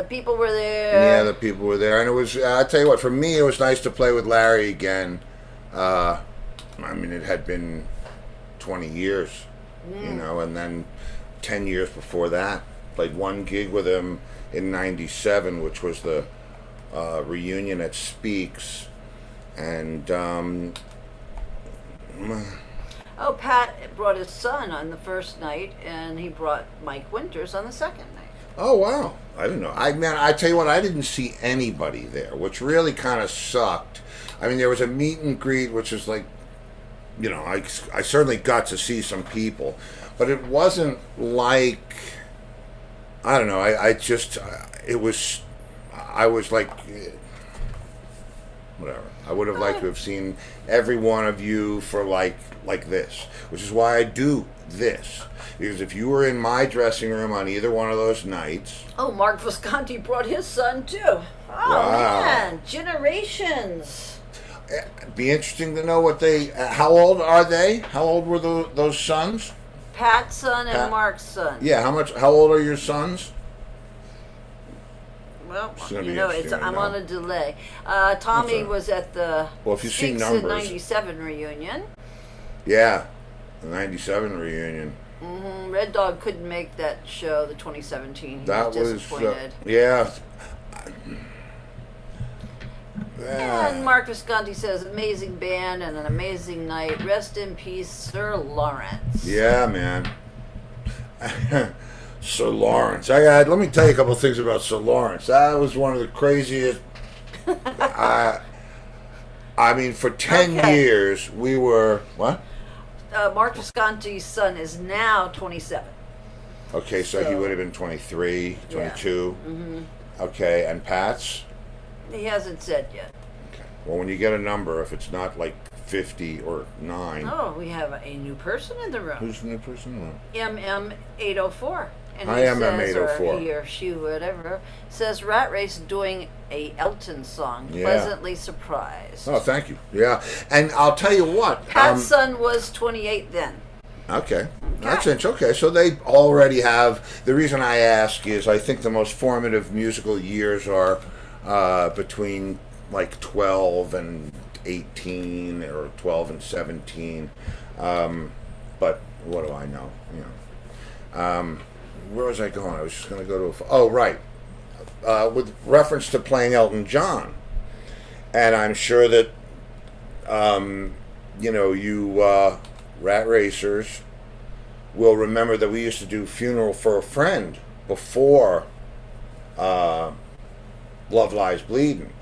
people were there. Yeah, the people were there, and it was. I tell you what, for me, it was nice to play with Larry again. I mean, it had been 20 years, and then 10 years before that, played one gig with him in '97, which was the reunion at Speaks, and. Oh, Pat brought his son on the first night, and he brought Mike Winters on the second night. Oh, wow. I didn't know. I tell you what, I didn't see anybody there, which really kind of sucked. I mean, there was a meet and greet, which was like, I certainly got to see some people, but it wasn't like, I don't know, I was like, whatever. I would have liked to have seen every one of you for like this, which is why I do this. Because if you were in my dressing room on either one of those nights... Oh, Mark Visconti brought his son, too. Oh, wow. Man, generations. It'd be interesting to know what they... how old are they? How old were those sons? Pat's son and Mark's son. Yeah, how old are your sons? Well, It's I'm on a delay. Tommy was at the Well, if you see Speaks numbers. in '97 reunion. Yeah, the '97 reunion. Red Dog couldn't make that show, the 2017. He That was was disappointed. yeah. And Mark Visconti says, amazing band and an amazing night. Rest in peace, Sir Lawrence. Yeah, man. Sir Lawrence. Let me tell you a couple of things about Sir Lawrence. That was one of the craziest. I mean, for 10 years, we were... What? Mark Visconti's son is now 27. Okay, so he would have been 23, 22. Yeah. Okay, and Pat's? He hasn't said yet. Okay. Well, when you get a number, if it's not like 50 or 9... Oh, we have a new person in the room. Who's the new person in the room? MM804. And I am M804. Or he or she, whatever, says Rat Race doing a Elton song. Yeah. Pleasantly surprised. Oh, thank you. Yeah, and I'll tell you what. Pat's son was 28 then. Okay. That's interesting. Okay, so they already have... The reason I ask is I think the most formative musical years are between like 12 and 18 or 12 and 17. But what do I know? Where was I going? I was just going to go to oh, right. With reference to playing Elton John. And I'm sure that, you rat racers will remember that we used to do Funeral for a Friend before Love Lies Bleeding.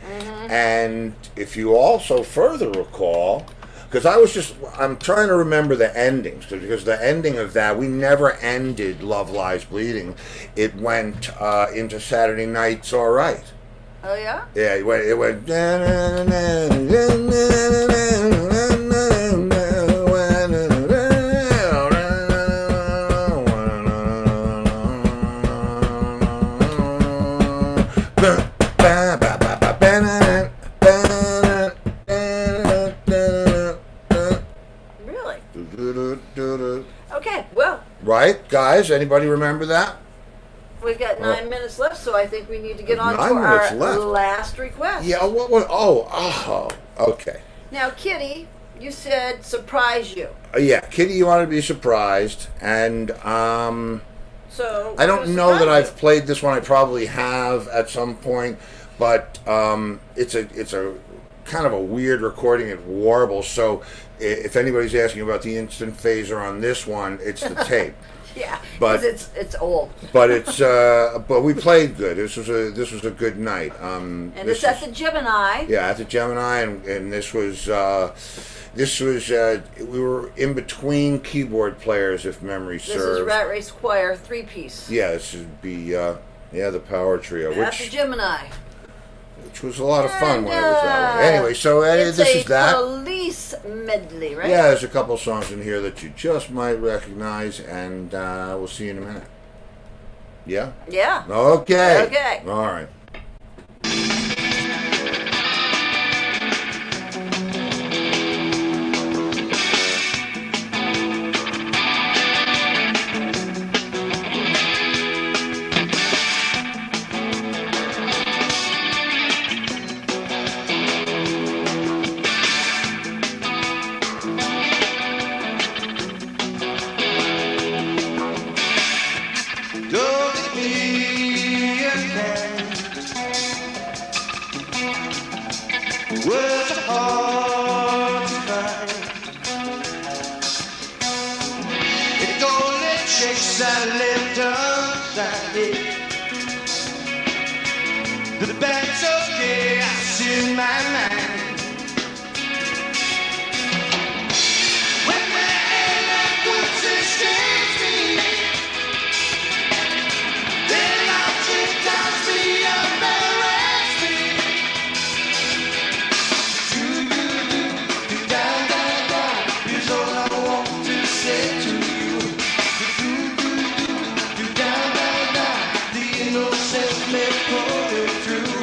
And if you also further recall, because I'm trying to remember the endings, because the ending of that, we never ended Love Lies Bleeding. It went into Saturday Night's All Right. Oh, yeah? Yeah, it went ba ba ba ba ba ba Really? ba. Okay, well, Right, guys? Anybody remember that? we've got 9 minutes left, so I think we need to get on to 9 minutes our left. last request. Yeah. What? Oh. Okay. Now, Kitty, you said surprise you. Yeah, Kitty, you want to be surprised, and So I don't know that I've surprise played this one. I probably have at some point, but it's a kind of a weird recording. It warbles. So if anybody's asking about the instant phaser on this one, it's the tape. you. Yeah, but- because it's old. But it's but we played good. This was a good night. And it's at the Gemini. Yeah, at the Gemini, and this was we were in between keyboard players, if memory This serves. is Rat Race Choir 3-piece. Yeah, this would be the Power Trio, At the which Gemini. was a lot of fun when it was that way. And, Anyway, so it's this a is that. police medley, right? Yeah, there's a couple songs in here that you just might recognize, and we'll see you in a minute. Yeah? Yeah. Okay. Okay. All right. Don't let me again. Words are hard to find. It only takes a little time. But the band's okay, I see in my mind. When the air puts its strings me, then I'll take down the embarrass me. Do down, down, down is all I want to say to you. Do down, down, down, the innocence may pull it through.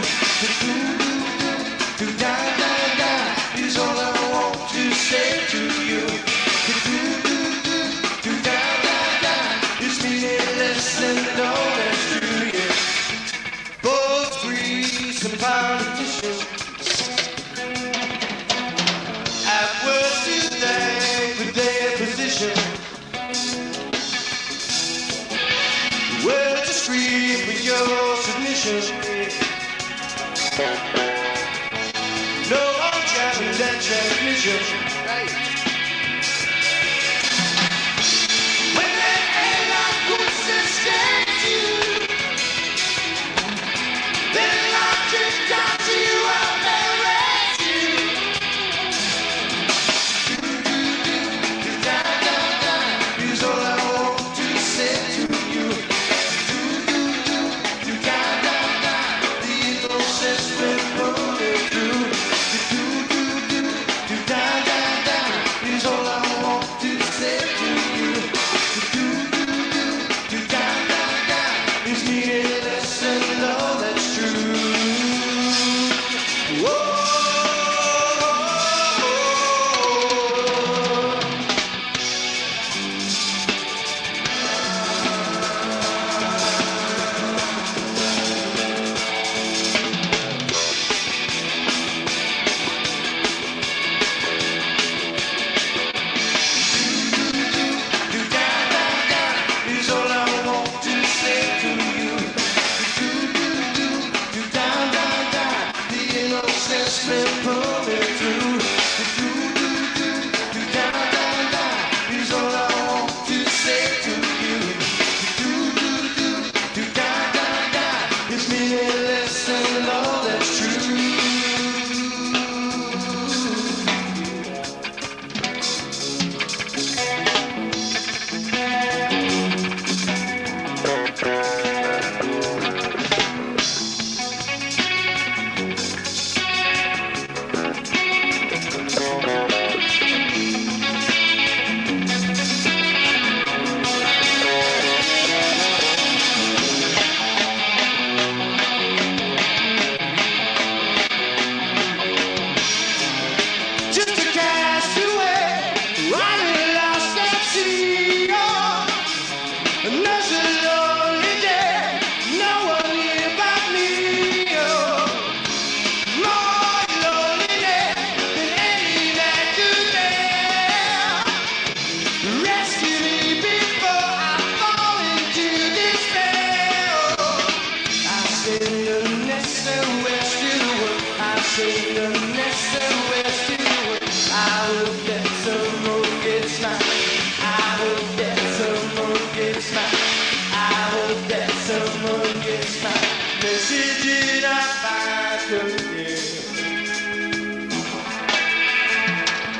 Do down, down, down is all I want to say to you. Do down, down, down is meaningless and all that's true, yeah. Both priests and politicians have words to thank for their position. Words to scream for your submission. No one jamming that transmission. Right. When that airline puts its strength to you, then I'll kick down to you, I'll embarrass you. Do down, down, down is all I want to say to you. Do down, down, down, the innocence will pull it through. Do down, down, down is all I want to say to you. Do down, down, down is meaningless and all that's true. Whoa. Do down, down, down is all I want to say to you. Do down, down, down, the innocence may pull it through. Do down, down, down is all I want to say to you. Do down, down, down is meaningless and all that's true.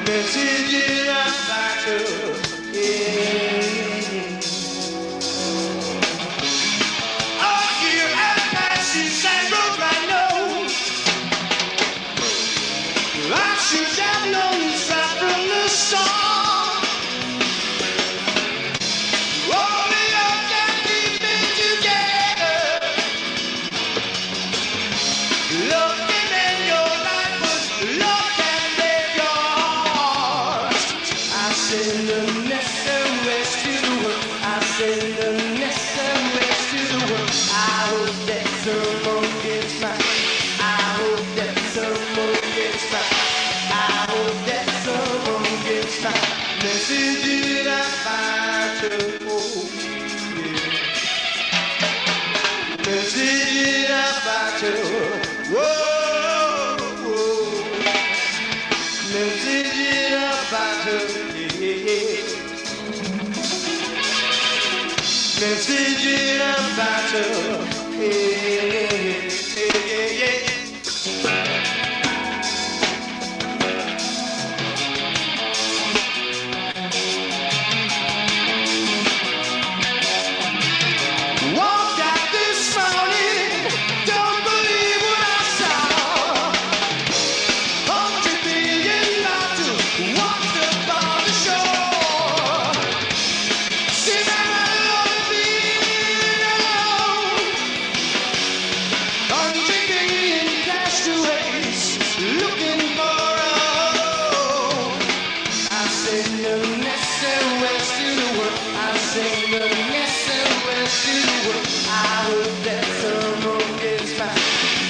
Messages I'm vital, yeah. Oh, here and passes and roads I know. I should have known this right from the start. Only you can keep it together. Looking in your life was love can break your heart. I send a message to the world. I send a message to the world. I hope that someone gets mine. I hope that someone gets mine. I hope that someone gets mine. Messages I find to hold. Yeah. Messages I find to hold. Whoa, whoa. Messages I find to yeah. Messages I find to yeah. Walked out this morning, don't believe what I saw. 100 billion bottles washed up on the shore. Said I love being alone. 100 billion castaways looking for a home. I send a message to the world. I send a message to the world. I hope that someone gets mine.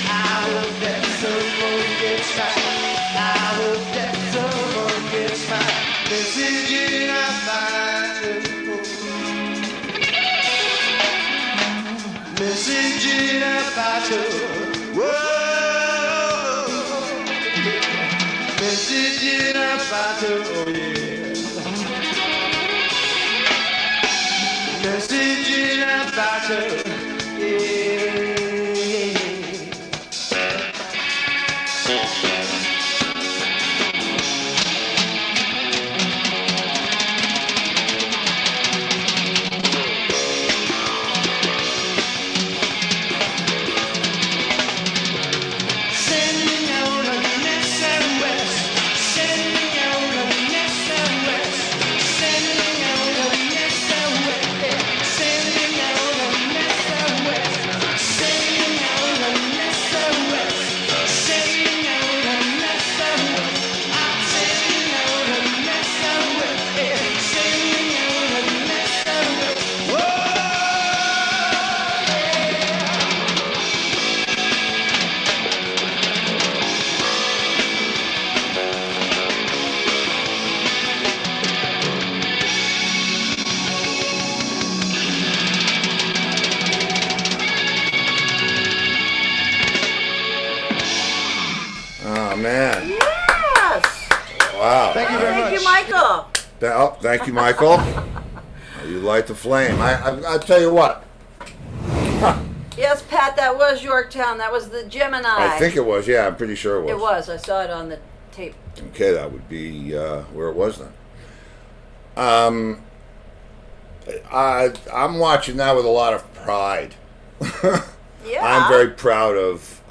I hope that someone gets mine. I hope that someone gets mine. Messages I find to hold. Messages I find to whoa. Messages I find to oh yeah. Messages I find to yeah. Sending out a message, sending out a message, sending out a message, sending out a message, sending out a message, sending out a message. I'm sending out a message, sending out a message. Whoa. Oh man! Yes. Wow! Thank you very Thank much. you, Michael. Oh, thank you, Michael. You light the flame. I tell you what. Yes, Pat, that was Yorktown. That was the Gemini. I think it was. Yeah, I'm pretty sure it was. It was. I saw it on the tape. Okay, that would be where it was then. I'm watching that with a lot of pride. Yeah. I'm very proud of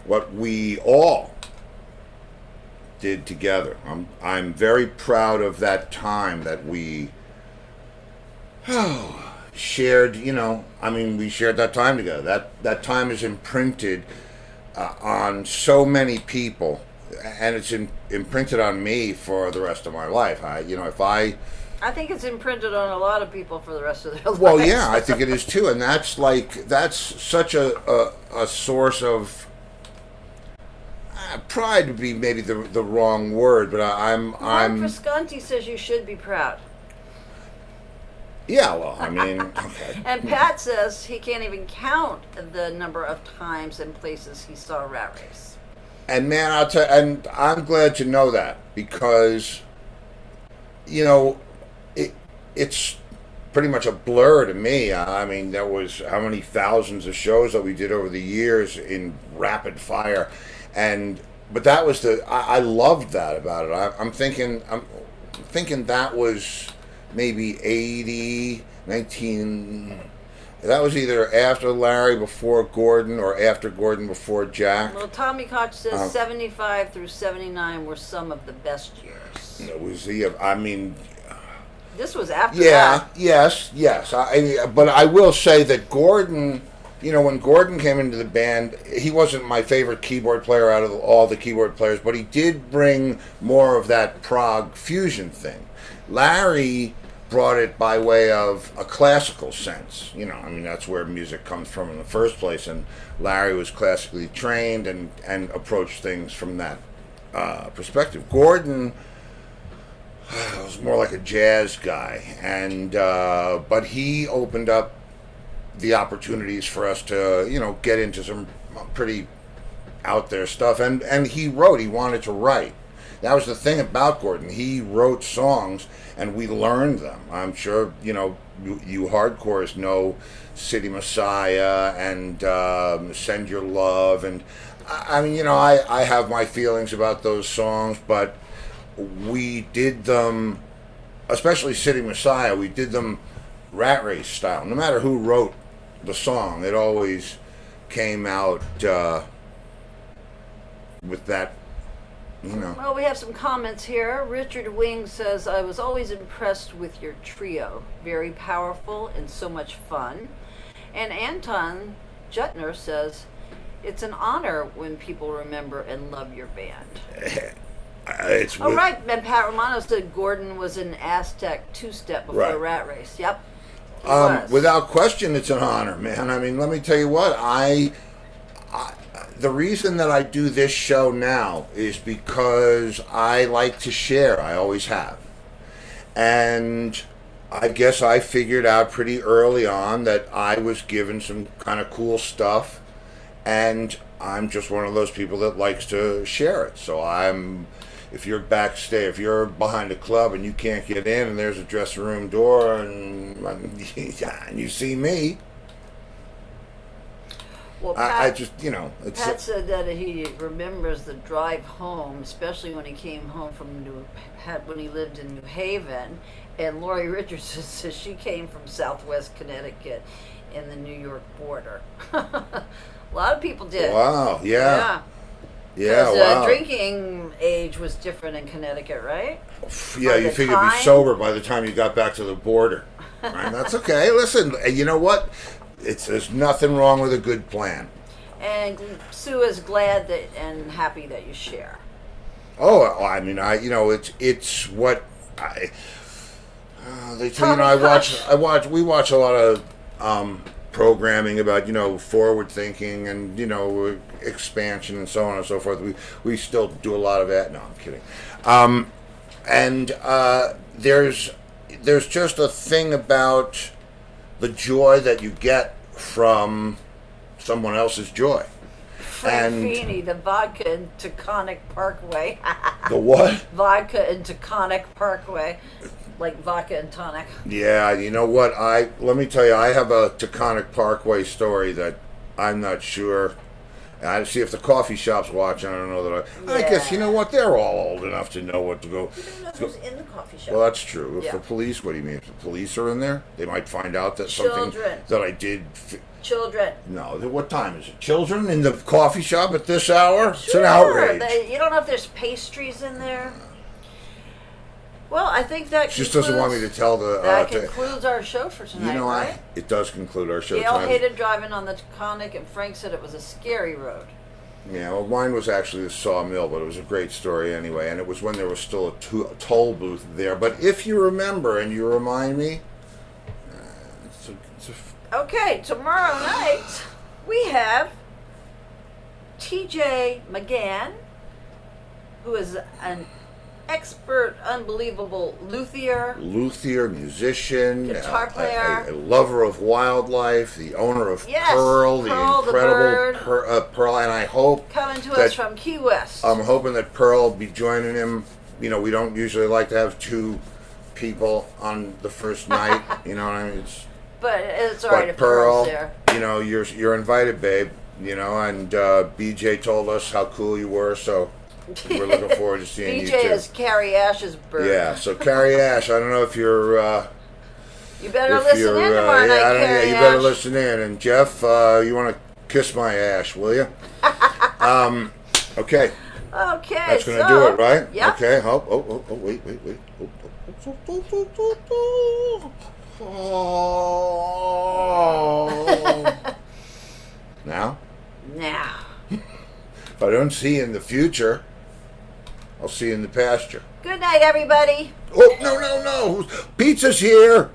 what we all did together. I'm very proud of that time that we shared. You know, I mean, we shared that time together. That time is imprinted on so many people, and it's imprinted on me for the rest of my life. I think it's imprinted on a lot of people for the rest of their lives. Well, yeah, I think it is too, and that's such a source of pride would be maybe the wrong word, but Mark I'm Frisconti says you should be proud. yeah. Well, I mean, okay. And Pat says he can't even count the number of times and places he saw Rat Race. And man, I'll tell, and I'm glad to know that because, you know, it's pretty much a blur to me. I mean, there was how many thousands of shows that we did over the years in rapid fire, but that was I loved that about it. I'm thinking that was maybe 80, 19. That was either after Larry, before Gordon, or after Gordon, before Jack. Well, Tommy Cox says 75 through 79 were some of the best years. It was I mean. This was after Yeah, that. yes. But I will say that Gordon, when Gordon came into the band, he wasn't my favorite keyboard player out of all the keyboard players, but he did bring more of that prog fusion thing. Larry brought it by way of a classical sense. That's where music comes from in the first place, and Larry was classically trained and approached things from that perspective. Gordon was more like a jazz guy, but he opened up the opportunities for us to get into some pretty out there stuff, and he wanted to write. That was the thing about Gordon. He wrote songs and we learned them. I'm sure you hardcores know City Messiah and Send Your Love, and I have my feelings about those songs, but we did them, especially City Messiah, we did them Rat Race style. No matter who wrote the song, it always came out with that, Well, we have some comments here. Richard Wing says, I was always impressed with your trio. Very powerful and so much fun. And Anton Jutner says, it's an honor when people remember and love your band. Right. And Pat Romano said Gordon was an Aztec two-step before Rat Race. Yep. Without question, it's an honor, man. I mean, let me tell you what, the reason that I do this show now is because I like to share. I always have. And I guess I figured out pretty early on that I was given some kind of cool stuff, and I'm just one of those people that likes to share it. So if you're backstage, if you're behind a club and you can't get in and there's a dressing room door and you see me, well, Pat, Pat said that he remembers the drive home, especially when he came home from when he lived in New Haven. And Lori Richardson says she came from Southwest Connecticut in the New York border. A lot of people did. Wow, yeah. Yeah, wow. Drinking age was different in Connecticut, right? Yeah, you figured you'd be sober by the time you got back to the border. Right? That's okay. Listen, you know what? There's nothing wrong with a good plan. And Sue is glad and happy that you share. Oh, I mean, it's what they tell we watch a lot of programming about forward thinking and expansion and so on and so forth. We still do a lot of that. No, I'm kidding. There's just a thing about the joy that you get from someone else's joy. Frank Feeney, the vodka in Taconic Parkway. The what? Vodka in Taconic Parkway. Like vodka and tonic. Yeah, you know what? Let me tell you, I have a Taconic Parkway story that I'm not sure. I see if the coffee shop's watching. I don't know that I guess, you know what? They're all old enough to know what to go. You don't know who's in the coffee shop. Well, that's true. If Yeah. the police, what do you mean? If the police are in there, they might find out that something that I did. Children. No, what time is it? Children in the coffee shop at this hour? Sure. It's an outrage. You don't know if there's pastries in there? Well, I think that She just doesn't want me to tell the... that concludes our show for tonight, right? It does conclude our show Gail tonight. hated driving on the Taconic, and Frank said it was a scary road. Yeah, well, mine was actually a sawmill, but it was a great story anyway, and it was when there was still a toll booth there. But if you remember and you remind me... Okay, tomorrow night we have TJ McGann, who is an expert, unbelievable luthier, musician, guitar player, a lover of wildlife, the owner of Pearl, the the incredible bird. Pearl, and I hope coming to us from Key West. I'm hoping that Pearl will be joining him. We don't usually like to have two people on the first night. You know what I mean? But it's all right But if Pearl's Pearl, there. you know, you're invited, babe. You know, and BJ told us how cool you were, so we're looking forward to seeing you BJ too. is Carrie Ash's bird. Yeah, so Carrie Ash, I don't know if you're. You better If listen you're, in tomorrow night, yeah, Carrie you better Ash. listen in. And Jeff, you want to kiss my ash, will you? Okay, Okay, that's gonna so, do it, right? Yep. Okay. Oh, wait. Now, Now. if I don't see you in the future, I'll see you in the pasture. Good night, everybody. Oh, no. Pizza's here.